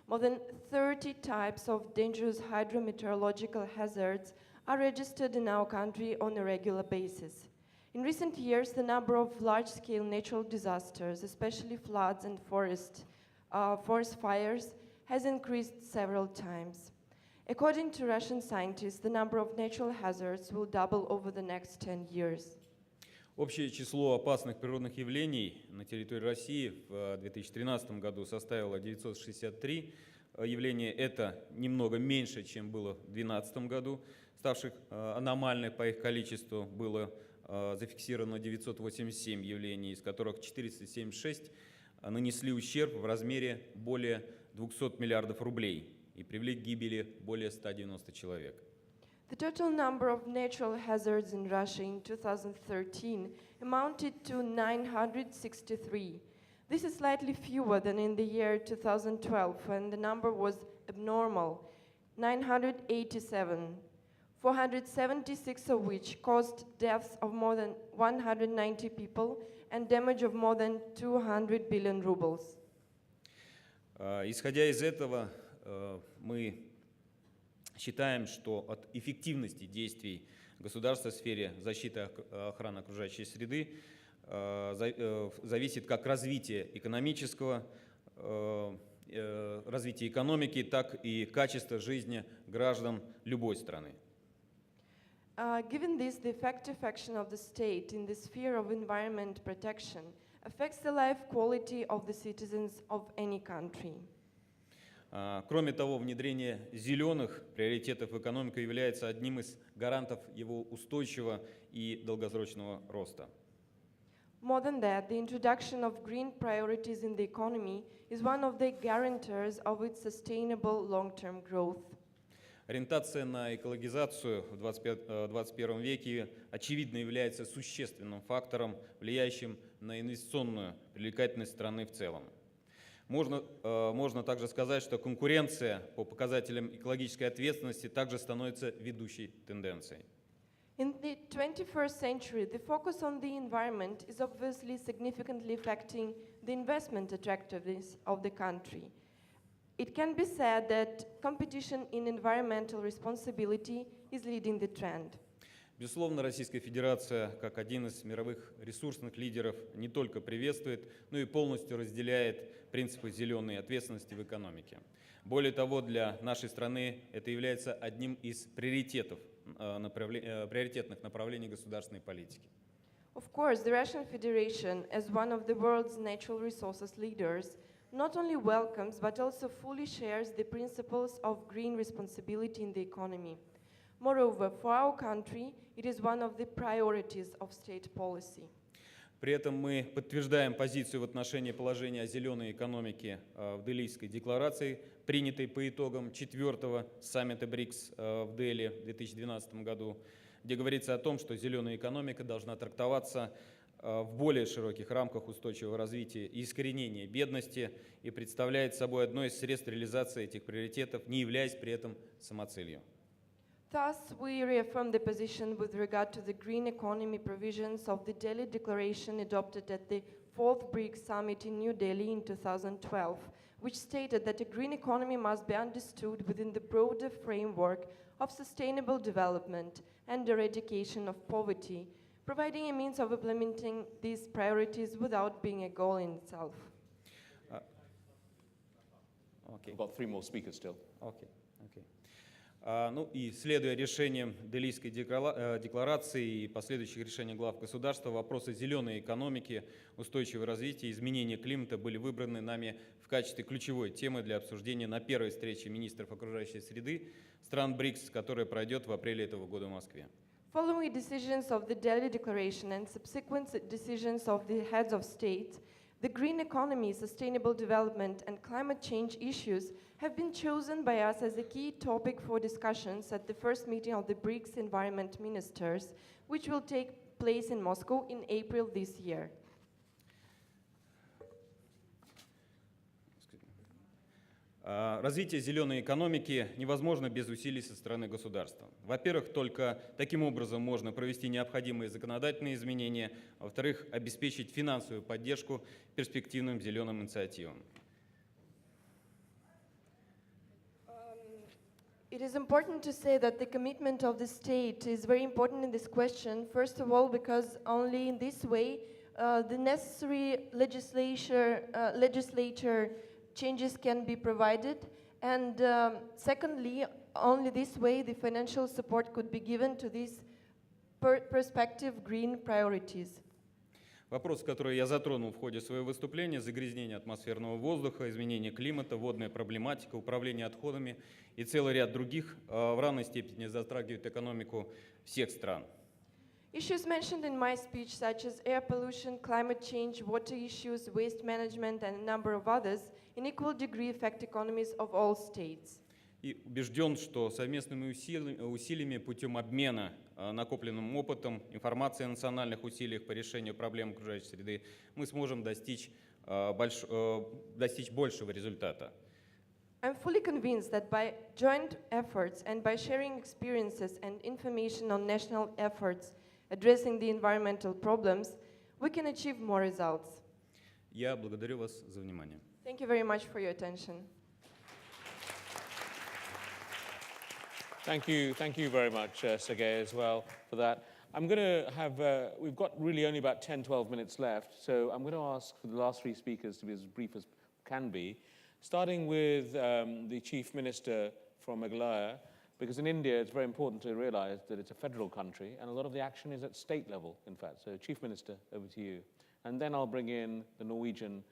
More than 30 types of dangerous hydrometeorological hazards are registered in our country on a regular basis. In recent years, the number of large-scale natural disasters, especially floods and forest fires, has increased several times. According to Russian scientists, the number of natural hazards will double over the next 10 years. Общее число опасных природных явлений на территории России в 2013 году составило 963 явления. Это немного меньше, чем было в 2012 году. Ставших аномальных по их количеству было зафиксировано 987 явлений, из которых 476 нанесли ущерб в размере более 200 миллиардов рублей и привели к гибели более 190 человек. The total number of natural hazards in Russia in 2013 amounted to 963. This is slightly fewer than in the year 2012, when the number was abnormal, 987, 476 of which caused deaths of more than 190 people and damage of more than 200 billion rubles. Исходя из этого, мы считаем, что от эффективности действий государства в сфере защиты и охраны окружающей среды зависит как развитие экономического, развитие экономики, так и качество жизни граждан любой страны. Given this, the effective action of the state in the sphere of environment protection affects the life quality of the citizens of any country. Кроме того, внедрение зеленых приоритетов в экономику является одним из гарантов его устойчивого и долгосрочного роста. More than that, the introduction of green priorities in the economy is one of the guarantors of its sustainable long-term growth. Ориентация на экологизацию в 21 веке очевидно является существенным фактором, влияющим на инвестиционную привлекательность страны в целом. Можно также сказать, что конкуренция по показателям экологической ответственности также становится ведущей тенденцией. In the 21st century, the focus on the environment is obviously significantly affecting the investment attractiveness of the country. It can be said that competition in environmental responsibility is leading the trend. Безусловно, Российская Федерация, как один из мировых ресурсных лидеров, не только приветствует, но и полностью разделяет принципы зеленой ответственности в экономике. Более того, для нашей страны это является одним из приоритетных направлений государственной политики. Of course, the Russian Federation, as one of the world's natural resources leaders, not only welcomes but also fully shares the principles of green responsibility in the economy. Moreover, for our country, it is one of the priorities of state policy. При этом мы подтверждаем позицию в отношении положения о зеленой экономике в Делийской декларации, принятой по итогам 4-го саммита БРИКС в Дели в 2012 году, где говорится о том, что зеленая экономика должна трактоваться в более широких рамках устойчивого развития и искоренения бедности и представляет собой одно из средств реализации этих приоритетов, не являясь при этом самоцелью. Thus, we reaffirm the position with regard to the green economy provisions of the Delhi Declaration adopted at the 4th BRICS Summit in New Delhi in 2012, which stated that a green economy must be understood within the broader framework of sustainable development and eradication of poverty, providing a means of implementing these priorities without being a goal in itself. We've got 3 more speakers still. Okay. Ну и следуя решениям Делийской декларации и последующих решений глав государства, вопросы зеленой экономики, устойчивого развития и изменения климата были выбраны нами в качестве ключевой темы для обсуждения на первой встрече министров окружающей среды стран БРИКС, которая пройдет в апреле этого года в Москве. Following decisions of the Delhi Declaration and subsequent decisions of the heads of state, the green economy, sustainable development, and climate change issues have been chosen by us as a key topic for discussions at the first meeting of the BRICS Environment Ministers, which will take place in Moscow in April this year. Развитие зеленой экономики невозможно без усилий со стороны государства. Во-первых, только таким образом можно провести необходимые законодательные изменения, а во-вторых, обеспечить финансовую поддержку перспективным зеленым инициативам. It is important to say that the commitment of the state is very important in this question, first of all, because only in this way the necessary legislature changes can be provided, and secondly, only this way the financial support could be given to these prospective green priorities. Вопрос, который я затронул в ходе своего выступления: загрязнение атмосферного воздуха, изменение климата, водная проблематика, управление отходами и целый ряд других в равной степени затрагивает экономику всех стран. Issues mentioned in my speech, such as air pollution, climate change, water issues, waste management, and a number of others, in equal degree affect economies of all states. И убежден, что совместными усилиями путем обмена накопленным опытом, информацией о национальных усилиях по решению проблем окружающей среды мы сможем достичь большего результата. I'm fully convinced that by joint efforts and by sharing experiences and information on national efforts addressing the environmental problems, we can achieve more results. Я благодарю вас за внимание. Thank you very much for your attention. Thank you very much, Sergey, as well, for that. I'm going to have, we've got really only about 10, 12 minutes left, so I'm going to ask for the last three speakers to be as brief as can be, starting with the Chief Minister from Meghalaya, because in India it's very important to realize that it's a federal country, and a lot of the action is at state level, in fact. So, Chief Minister, over to you. And then I'll bring in the Norwegian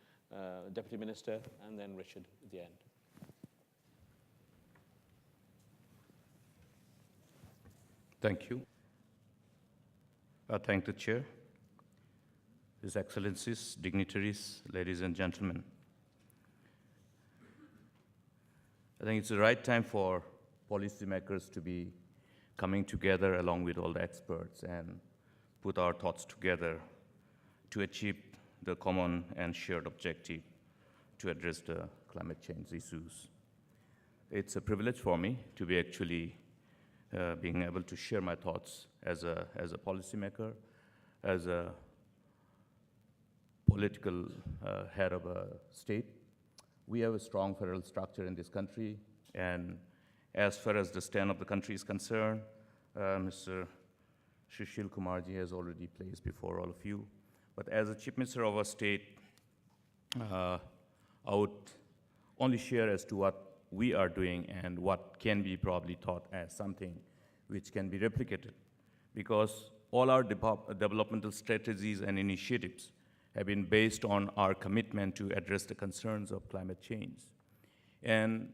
Deputy Minister, and then Richard at the end. Thank you. I thank the Chair, His Excellencies, dignitaries, ladies and gentlemen. I think it's the right time for policymakers to be coming together along with all the experts and put our thoughts together to achieve the common and shared objective to address the climate change issues. It's a privilege for me to be actually being able to share my thoughts as a policymaker, as a political head of a state. We have a strong federal structure in this country, and as far as the stand of the country is concerned, Mr. Sushil Kumarji has already placed before all of you. But as a Chief Minister of a state, I would only share as to what we are doing and what can be probably thought as something which can be replicated, because all our developmental strategies and initiatives have been based on our commitment to address the concerns of climate change. And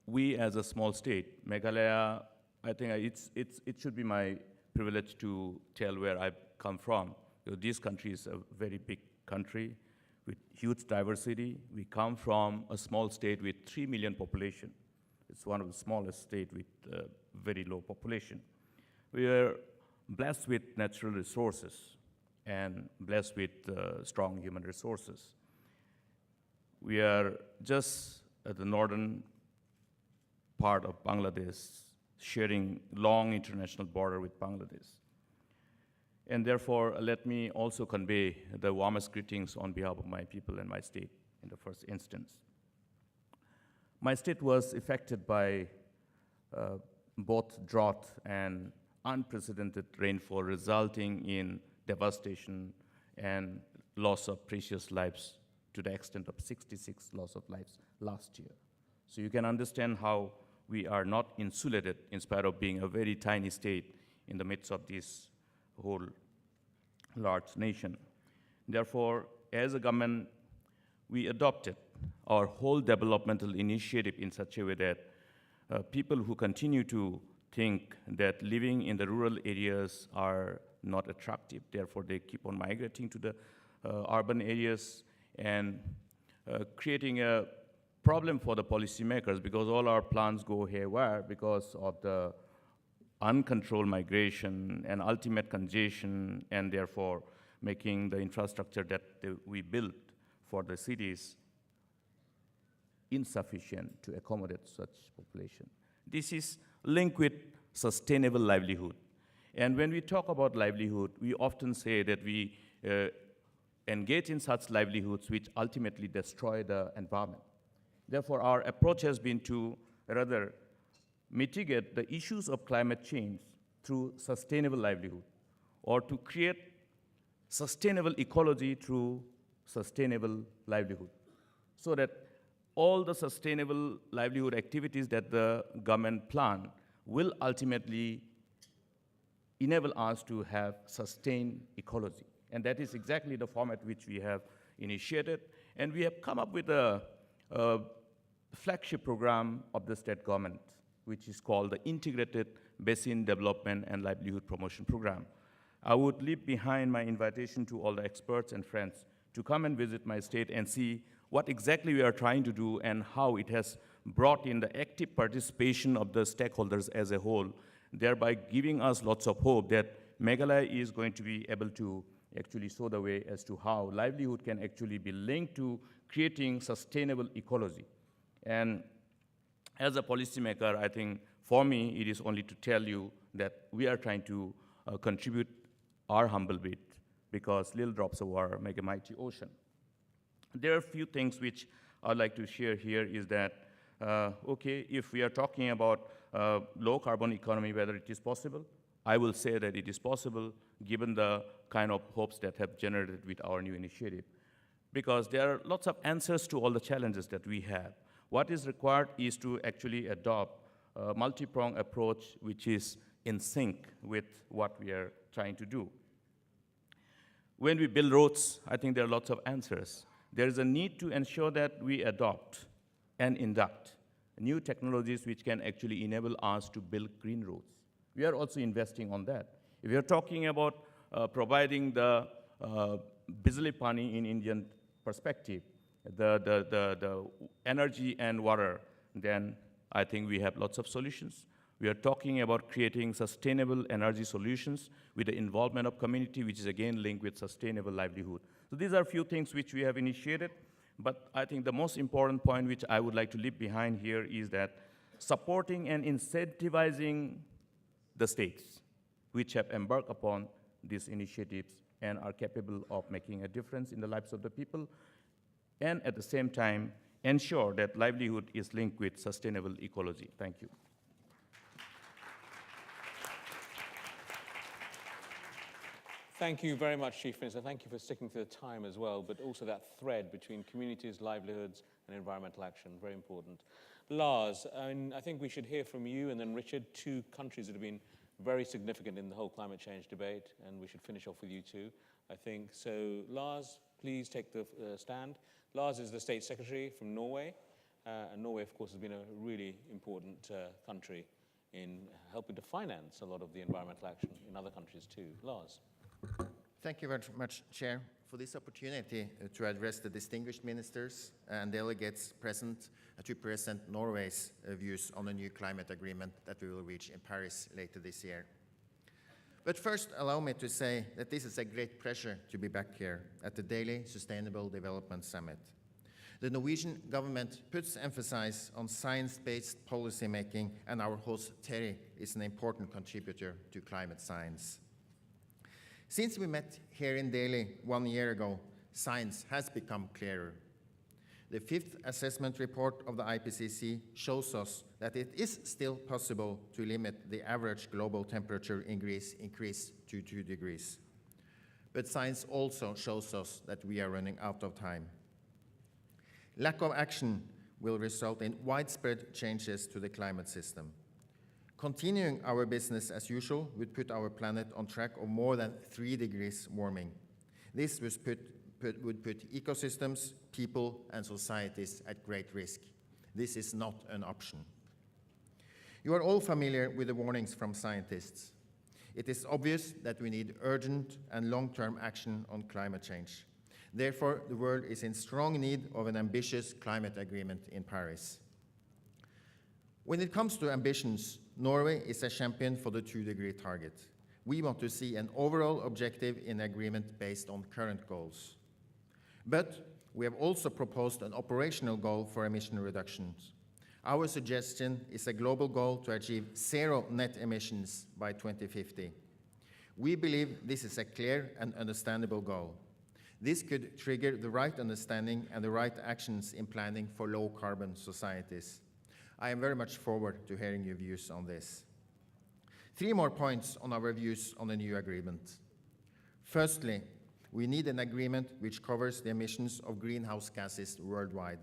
we as a small state, Meghalaya, I think it should be my privilege to tell where I've come from. This country is a very big country with huge diversity. We come from a small state with 3 million population. It's one of the smallest states with very low population. We are blessed with natural resources and blessed with strong human resources. We are just at the northern part of Bangladesh, sharing long international border with Bangladesh. And therefore, let me also convey the warmest greetings on behalf of my people and my state in the first instance. My state was affected by both drought and unprecedented rainfall, resulting in devastation and loss of precious lives to the extent of 66 loss of lives last year. So you can understand how we are not insulated in spite of being a very tiny state in the midst of this whole large nation. Therefore, as a government, we adopted our whole developmental initiative in such a way that people who continue to think that living in the rural areas are not attractive, therefore they keep on migrating to the urban areas and creating a problem for the policymakers, because all our plans go haywire because of the uncontrolled migration and ultimate congestion, and therefore making the infrastructure that we built for the cities insufficient to accommodate such population. This is linked with sustainable livelihood. And when we talk about livelihood, we often say that we engage in such livelihoods which ultimately destroy the environment. Therefore, our approach has been to rather mitigate the issues of climate change through sustainable livelihood, or to create sustainable ecology through sustainable livelihood, so that all the sustainable livelihood activities that the government plan will ultimately enable us to have sustained ecology. And that is exactly the format which we have initiated. And we have come up with a flagship program of the state government, which is called the Integrated Basin Development and Livelihood Promotion Program. I would leave behind my invitation to all the experts and friends to come and visit my state and see what exactly we are trying to do and how it has brought in the active participation of the stakeholders as a whole, thereby giving us lots of hope that Meghalaya is going to be able to actually show the way as to how livelihood can actually be linked to creating sustainable ecology. And as a policymaker, I think for me, it is only to tell you that we are trying to contribute our humble bit, because little drops of water make a mighty ocean. There are a few things which I'd like to share here is that, okay, if we are talking about low carbon economy, whether it is possible, I will say that it is possible given the kind of hopes that have generated with our new initiative. Because there are lots of answers to all the challenges that we have. What is required is to actually adopt a multi-pronged approach which is in sync with what we are trying to do. When we build roads, I think there are lots of answers. There is a need to ensure that we adopt and induct new technologies which can actually enable us to build green roads. We are also investing on that. If we are talking about providing the Bijli Pani in Indian perspective, the energy and water, then I think we have lots of solutions. We are talking about creating sustainable energy solutions with the involvement of community, which is again linked with sustainable livelihood. So these are a few things which we have initiated, but I think the most important point which I would like to leave behind here is that supporting and incentivizing the states which have embarked upon these initiatives and are capable of making a difference in the lives of the people, and at the same time ensure that livelihood is linked with sustainable ecology. Thank you. Thank you very much, Chief Minister. Thank you for sticking to the time as well, but also that thread between communities, livelihoods, and environmental action, very important. Lars, I think we should hear from you and then Richard, two countries that have been very significant in the whole climate change debate, and we should finish off with you too, I think. So Lars, please take the stand. Lars is the State Secretary from Norway, and Norway, of course, has been a really important country in helping to finance a lot of the environmental action in other countries too. Lars. Thank you very much, Chair, for this opportunity to address the distinguished ministers and delegates present to present Norway's views on the new climate agreement that we will reach in Paris later this year. But first, allow me to say that this is a great pleasure to be back here at the Daily Sustainable Development Summit. The Norwegian government puts emphasis on science-based policy making, and our host, Terry, is an important contributor to climate science. Since we met here in Delhi 1 year ago, science has become clearer. The fifth assessment report of the IPCC shows us that it is still possible to limit the average global temperature increase to 2 degrees. But science also shows us that we are running out of time. Lack of action will result in widespread changes to the climate system. Continuing our business as usual would put our planet on track of more than 3 degrees warming. This would put ecosystems, people, and societies at great risk. This is not an option. You are all familiar with the warnings from scientists. It is obvious that we need urgent and long-term action on climate change. Therefore, the world is in strong need of an ambitious climate agreement in Paris. When it comes to ambitions, Norway is a champion for the 2-degree target. We want to see an overall objective in agreement based on current goals. But we have also proposed an operational goal for emission reductions. Our suggestion is a global goal to achieve 0 net emissions by 2050. We believe this is a clear and understandable goal. This could trigger the right understanding and the right actions in planning for low-carbon societies. I am very much forward to hearing your views on this. 3 more points on our views on the new agreement. Firstly, we need an agreement which covers the emissions of greenhouse gases worldwide.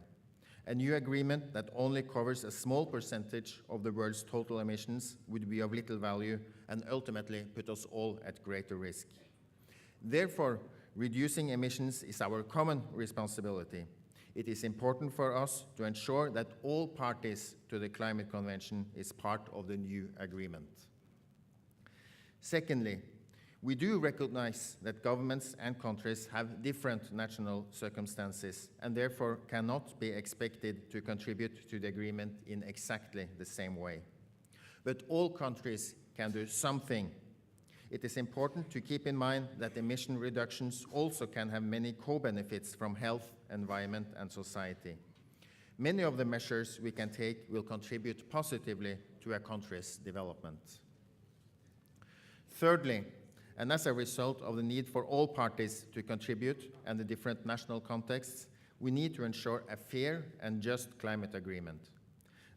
A new agreement that only covers a small percentage of the world's total emissions would be of little value and ultimately put us all at greater risk. Therefore, reducing emissions is our common responsibility. It is important for us to ensure that all parties to the Climate Convention is part of the new agreement. Secondly, we do recognize that governments and countries have different national circumstances and therefore cannot be expected to contribute to the agreement in exactly the same way. But all countries can do something. It is important to keep in mind that emission reductions also can have many co-benefits from health, environment, and society. Many of the measures we can take will contribute positively to a country's development. Thirdly, and as a result of the need for all parties to contribute and the different national contexts, we need to ensure a fair and just climate agreement.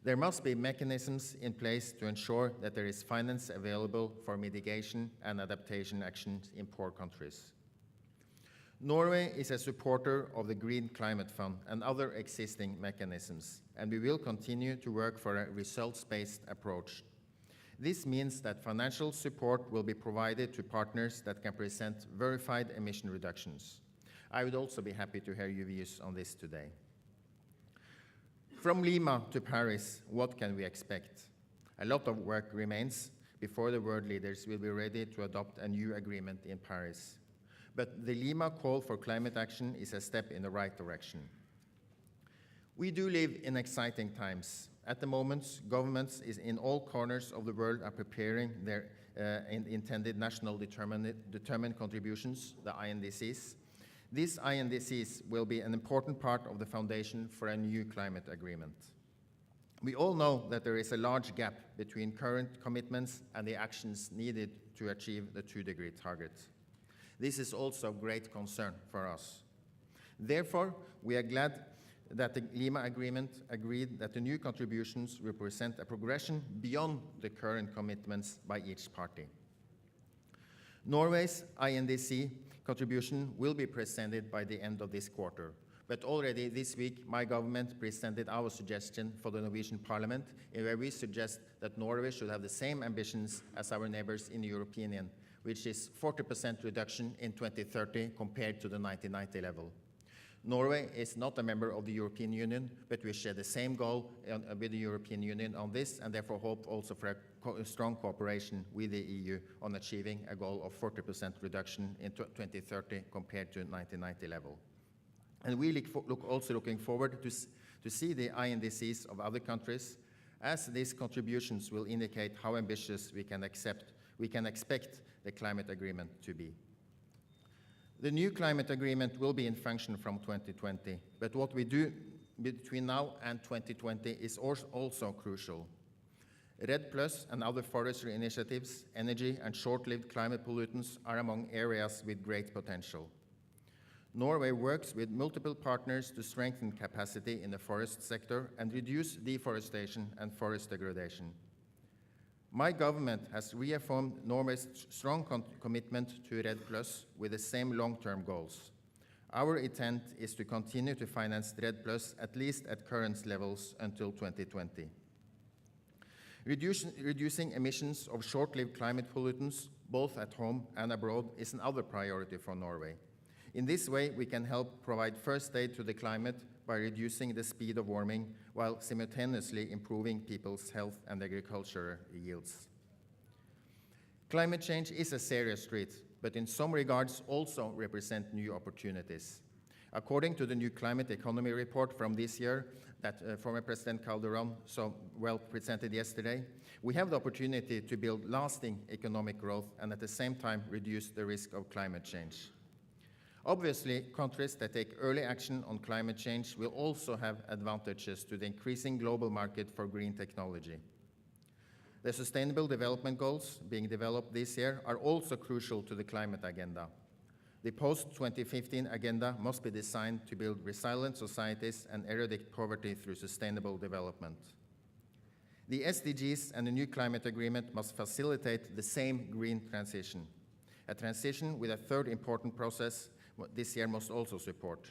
There must be mechanisms in place to ensure that there is finance available for mitigation and adaptation actions in poor countries. Norway is a supporter of the Green Climate Fund and other existing mechanisms, and we will continue to work for a results-based approach. This means that financial support will be provided to partners that can present verified emission reductions. I would also be happy to hear your views on this today. From Lima to Paris, what can we expect? A lot of work remains before the world leaders will be ready to adopt a new agreement in Paris. But the Lima call for climate action is a step in the right direction. We do live in exciting times. At the moment, governments in all corners of the world are preparing their intended national determined contributions, the INDCs. These INDCs will be an important part of the foundation for a new climate agreement. We all know that there is a large gap between current commitments and the actions needed to achieve the 2-degree target. This is also of great concern for us. Therefore, we are glad that the Lima Agreement agreed that the new contributions represent a progression beyond the current commitments by each party. Norway's INDC contribution will be presented by the end of this quarter, but already this week my government presented our suggestion for the Norwegian Parliament, where we suggest that Norway should have the same ambitions as our neighbors in the European Union, which is 40% reduction in 2030 compared to the 1990 level. Norway is not a member of the European Union, but we share the same goal with the European Union on this, and therefore hope also for a strong cooperation with the EU on achieving a goal of 40% reduction in 2030 compared to 1990 level. And we also looking forward to see the INDCs of other countries, as these contributions will indicate how ambitious we can expect the climate agreement to be. The new climate agreement will be in function from 2020, but what we do between now and 2020 is also crucial. REDD+ and other forestry initiatives, energy and short-lived climate pollutants are among areas with great potential. Norway works with multiple partners to strengthen capacity in the forest sector and reduce deforestation and forest degradation. My government has reaffirmed Norway's strong commitment to REDD+ with the same long-term goals. Our intent is to continue to finance RED Plus at least at current levels until 2020. Reducing emissions of short-lived climate pollutants, both at home and abroad, is another priority for Norway. In this way, we can help provide first aid to the climate by reducing the speed of warming while simultaneously improving people's health and agricultural yields. Climate change is a serious threat, but in some regards also represent new opportunities. According to the new climate economy report from this year that former President Calderon so well presented yesterday, we have the opportunity to build lasting economic growth and at the same time reduce the risk of climate change. Obviously, countries that take early action on climate change will also have advantages to the increasing global market for green technology. The Sustainable Development Goals being developed this year are also crucial to the climate agenda. The post-2015 agenda must be designed to build resilient societies and eradicate poverty through sustainable development. The SDGs and the new climate agreement must facilitate the same green transition, a transition with a third important process this year must also support.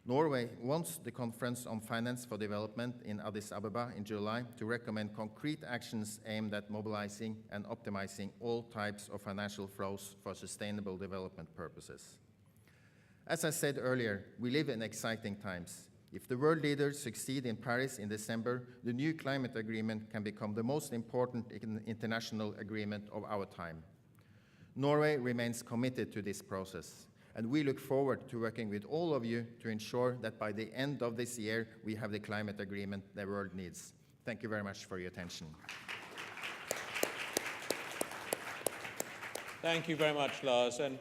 Norway wants the Conference on Finance for Development in Addis Ababa in July to recommend concrete actions aimed at mobilizing and optimizing all types of financial flows for sustainable development purposes. As I said earlier, we live in exciting times. If the world leaders succeed in Paris in December, the new climate agreement can become the most important international agreement of our time. Norway remains committed to this process, and we look forward to working with all of you to ensure that by the end of this year, we have the climate agreement the world needs. Thank you very much for your attention. Thank you very much, Lars. And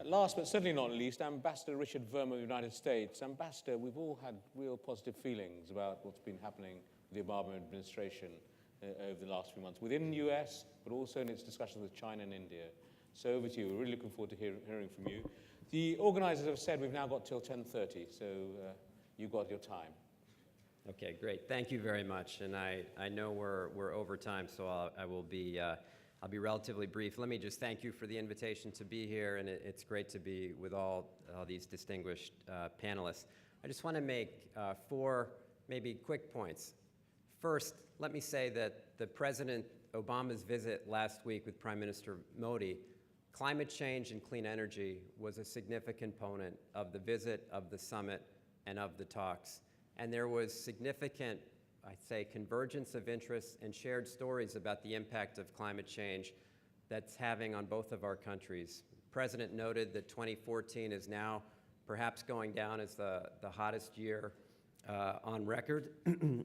last but certainly not least, Ambassador Richard Verma of the United States. Ambassador, we've all had real positive feelings about what's been happening with the Obama administration over the last few months, within the US, but also in its discussions with China and India. So over to you. We're really looking forward to hearing from you. The organizers have said we've now got till 10:30, so you've got your time. Okay, great. Thank you very much. And I know we're over time, so I'll be relatively brief. Let me just thank you for the invitation to be here, and it's great to be with all these distinguished panelists. I just want to make 4 maybe quick points. First, let me say that the President Obama's visit last week with Prime Minister Modi, climate change and clean energy was a significant component of the visit, of the summit, and of the talks. And there was significant, I'd say, convergence of interests and shared stories about the impact of climate change that's having on both of our countries. The President noted that 2014 is now perhaps going down as the hottest year on record,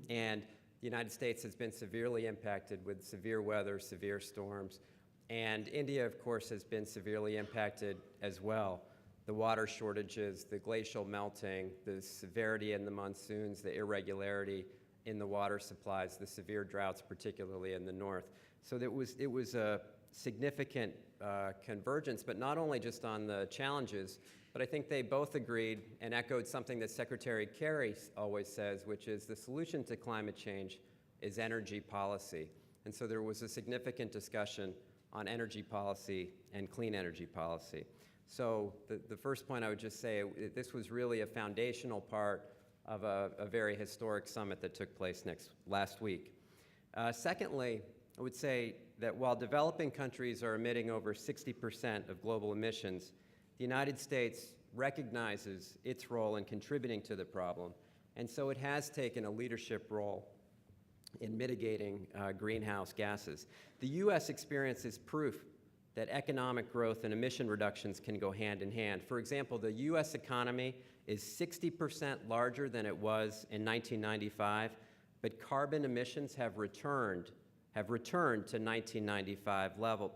and the United States has been severely impacted with severe weather, severe storms. And India, of course, has been severely impacted as well. The water shortages, the glacial melting, the severity in the monsoons, the irregularity in the water supplies, the severe droughts, particularly in the north. So it was a significant convergence, but not only just on the challenges, but I think they both agreed and echoed something that Secretary Kerry always says, which is the solution to climate change is energy policy. And so there was a significant discussion on energy policy and clean energy policy. So the first point I would just say, this was really a foundational part of a very historic summit that took place last week. Secondly, I would say that while developing countries are emitting over 60% of global emissions, the United States recognizes its role in contributing to the problem, and so it has taken a leadership role in mitigating greenhouse gases. The U.S. experience is proof that economic growth and emission reductions can go hand in hand. For example, the U.S. economy is 60% larger than it was in 1995, but carbon emissions have returned to 1995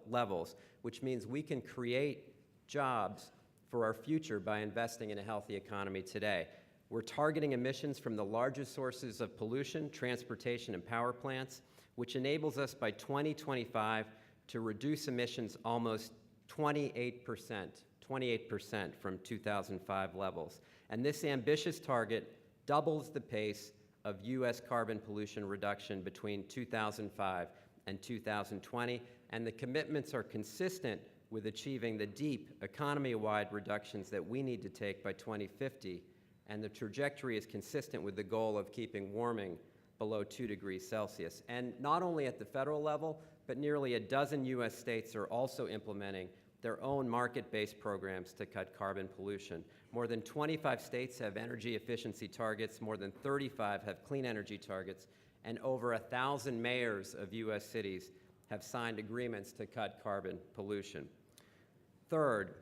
levels, which means we can create jobs for our future by investing in a healthy economy today. We're targeting emissions from the largest sources of pollution, transportation, and power plants, which enables us by 2025 to reduce emissions almost 28% from 2005 levels. And this ambitious target doubles the pace of U.S. carbon pollution reduction between 2005 and 2020, and the commitments are consistent with achieving the deep economy-wide reductions that we need to take by 2050, and the trajectory is consistent with the goal of keeping warming below 2 degrees Celsius. And not only at the federal level, but nearly a dozen U.S. states are also implementing their own market-based programs to cut carbon pollution. More than 25 states have energy efficiency targets, more than 35 have clean energy targets, and over 1,000 mayors of U.S. cities have signed agreements to cut carbon pollution. Third,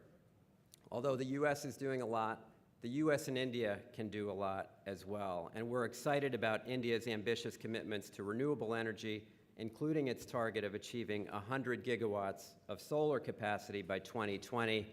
although the U.S. is doing a lot, the U.S. and India can do a lot as well, and we're excited about India's ambitious commitments to renewable energy, including its target of achieving 100 gigawatts of solar capacity by 2020,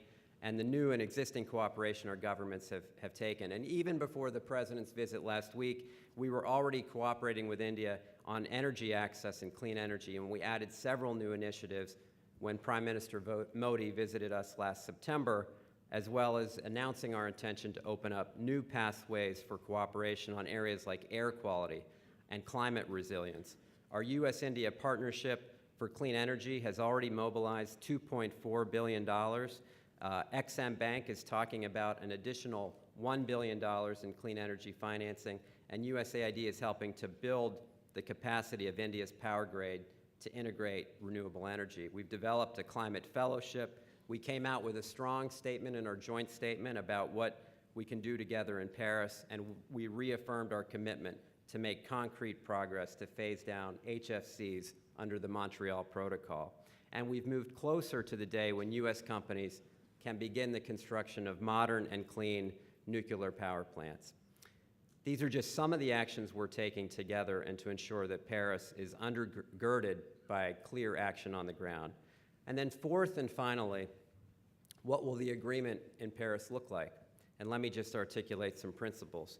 and the new and existing cooperation our governments have taken. And even before the President's visit last week, we were already cooperating with India on energy access and clean energy, and we added several new initiatives when Prime Minister Modi visited us last September, as well as announcing our intention to open up new pathways for cooperation on areas like air quality and climate resilience. Our U.S.-India partnership for clean energy has already mobilized $2.4 billion. Exim Bank is talking about an additional $1 billion in clean energy financing, and USAID is helping to build the capacity of India's power grid to integrate renewable energy. We've developed a climate fellowship. We came out with a strong statement in our joint statement about what we can do together in Paris, and we reaffirmed our commitment to make concrete progress to phase down HFCs under the Montreal Protocol. And we've moved closer to the day when U.S. companies can begin the construction of modern and clean nuclear power plants. These are just some of the actions we're taking together and to ensure that Paris is undergirded by clear action on the ground. And then fourth and finally, what will the agreement in Paris look like? And let me just articulate some principles.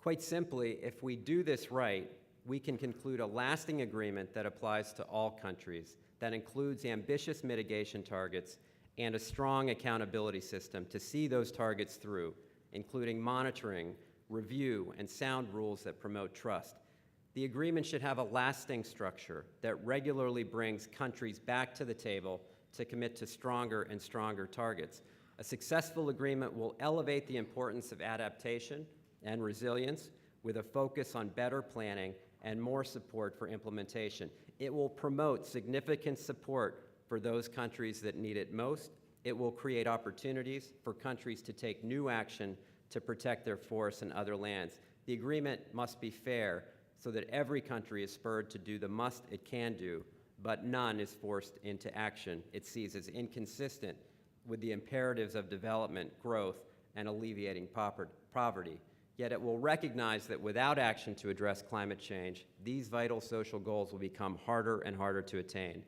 Quite simply, if we do this right, we can conclude a lasting agreement that applies to all countries, that includes ambitious mitigation targets and a strong accountability system to see those targets through, including monitoring, review, and sound rules that promote trust. The agreement should have a lasting structure that regularly brings countries back to the table to commit to stronger and stronger targets. A successful agreement will elevate the importance of adaptation and resilience with a focus on better planning and more support for implementation. It will promote significant support for those countries that need it most. It will create opportunities for countries to take new action to protect their forests and other lands. The agreement must be fair so that every country is spurred to do the must it can do, but none is forced into action it sees as inconsistent with the imperatives of development, growth, and alleviating poverty. Yet it will recognize that without action to address climate change, these vital social goals will become harder and harder to attain.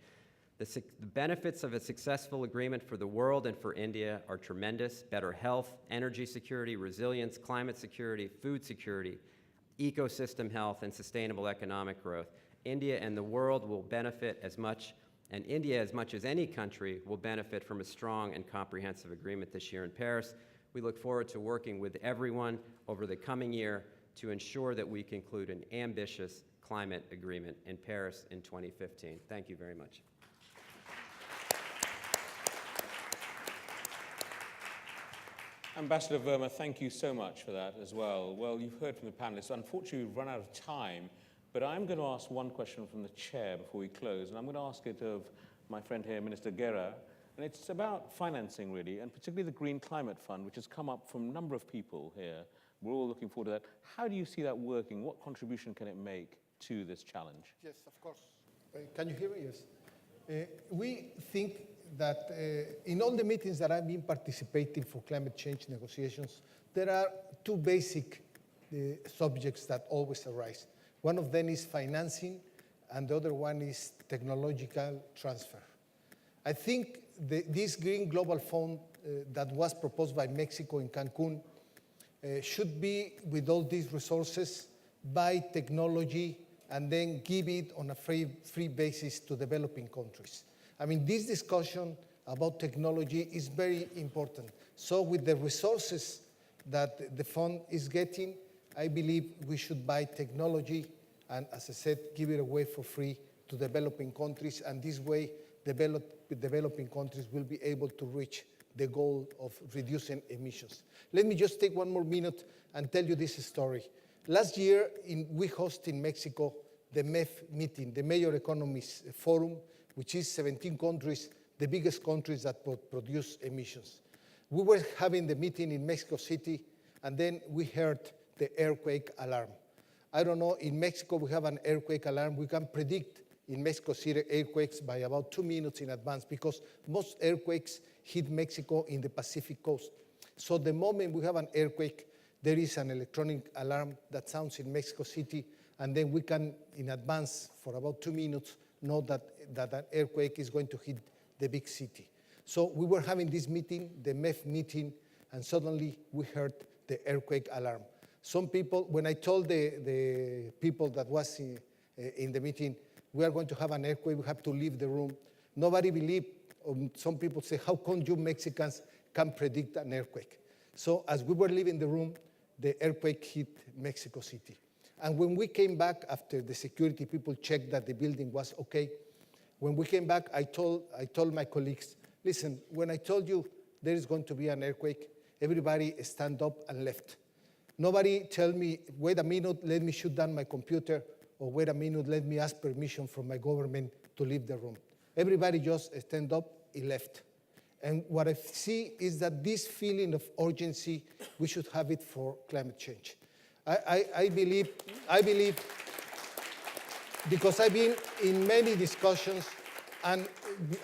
The benefits of a successful agreement for the world and for India are tremendous: better health, energy security, resilience, climate security, food security, ecosystem health, and sustainable economic growth. India and the world will benefit as much, and India, as much as any country, will benefit from a strong and comprehensive agreement this year in Paris. We look forward to working with everyone over the coming year to ensure that we conclude an ambitious climate agreement in Paris in 2015. Thank you very much. Ambassador Verma, thank you so much for that as well. Well, you've heard from the panelists. Unfortunately, we've run out of time, but I'm going to ask one question from the chair before we close, and I'm going to ask it of my friend here, Minister Guerra, and it's about financing, really, and particularly the Green Climate Fund, which has come up from a number of people here. We're all looking forward to that. How do you see that working? What contribution can it make to this challenge? Yes, of course. Can you hear me? Yes. We think that in all the meetings that I've been participating for climate change negotiations, there are two basic subjects that always arise. One of them is financing, and the other one is technological transfer. I think this Green Global Fund that was proposed by Mexico in Cancun should be, with all these resources, buy technology and then give it on a free basis to developing countries. I mean, this discussion about technology is very important. So with the resources that the fund is getting, I believe we should buy technology and, as I said, give it away for free to developing countries, and this way develop developing countries will be able to reach the goal of reducing emissions. Let me just take one more minute and tell you this story. Last year, we hosted in Mexico the MEF meeting, the Major Economies Forum, which is 17 countries, the biggest countries that produce emissions. We were having the meeting in Mexico City, and then we heard the earthquake alarm. I don't know, in Mexico we have an earthquake alarm. We can predict in Mexico City earthquakes by about 2 minutes in advance because most earthquakes hit Mexico in the Pacific coast. So the moment we have an earthquake, there is an electronic alarm that sounds in Mexico City, and then we can, in advance, for about 2 minutes, know that an earthquake is going to hit the big city. So we were having this meeting, the MEF meeting, and suddenly we heard the earthquake alarm. Some people, when I told the people that was in the meeting, we are going to have an earthquake, we have to leave the room, nobody believed. Some people say, how come you Mexicans can predict an earthquake? So as we were leaving the room, the earthquake hit Mexico City. And when we came back after the security people checked that the building was okay, when we came back, I told my colleagues, listen, when I told you there is going to be an earthquake, everybody stand up and left. Nobody tell me, wait a minute, let me shut down my computer, or wait a minute, let me ask permission from my government to leave the room. Everybody just stand up and left. And what I see is that this feeling of urgency, we should have it for climate change. I believe, because I've been in many discussions, and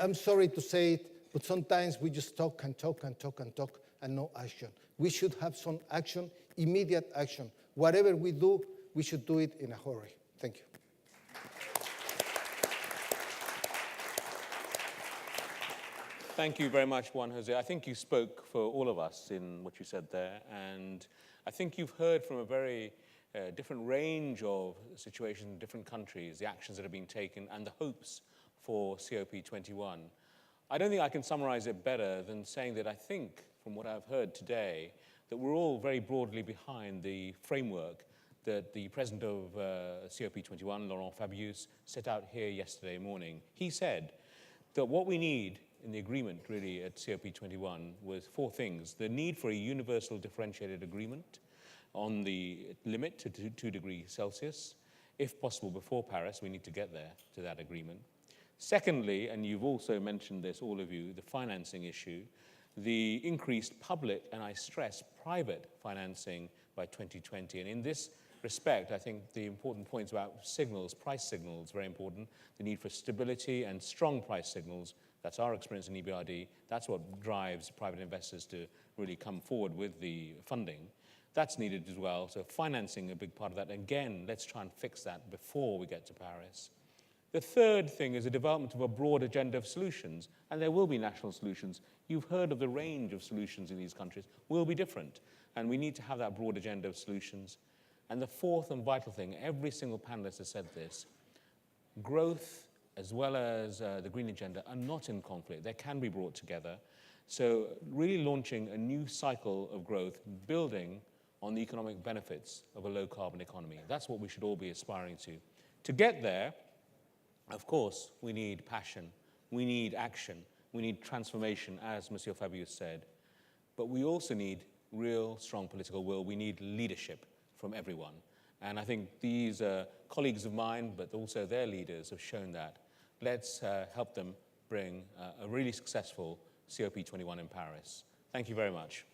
I'm sorry to say it, but sometimes we just talk and talk and talk and talk and no action. We should have some action, immediate action. Whatever we do, we should do it in a hurry. Thank you. Thank you very much, Juan José. I think you spoke for all of us in what you said there, and I think you've heard from a very different range of situations in different countries, the actions that are being taken, and the hopes for COP21. I don't think I can summarize it better than saying that I think, from what I've heard today, that we're all very broadly behind the framework that the president of COP21, Laurent Fabius, set out here yesterday morning. He said that what we need in the agreement, really, at COP21 was 4 things. The need for a universal differentiated agreement on the limit to 2 degrees Celsius. If possible, before Paris, we need to get there to that agreement. Secondly, and you've also mentioned this, all of you, the financing issue, the increased public, and I stress private financing by 2020. And in this respect, I think the important points about signals, price signals, very important. The need for stability and strong price signals. That's our experience in EBRD. That's what drives private investors to really come forward with the funding. That's needed as well. So financing, a big part of that. Again, let's try and fix that before we get to Paris. The third thing is the development of a broad agenda of solutions, and there will be national solutions. You've heard of the range of solutions in these countries will be different, and we need to have that broad agenda of solutions. And the fourth and vital thing, every single panelist has said this, growth as well as the green agenda are not in conflict. They can be brought together. So really launching a new cycle of growth, building on the economic benefits of a low-carbon economy. That's what we should all be aspiring to. To get there, of course, we need passion, we need action, we need transformation, as Monsieur Fabius said. But we also need real strong political will. We need leadership from everyone. And I think these colleagues of mine, but also their leaders, have shown that. Let's help them bring a really successful COP21 in Paris. Thank you very much.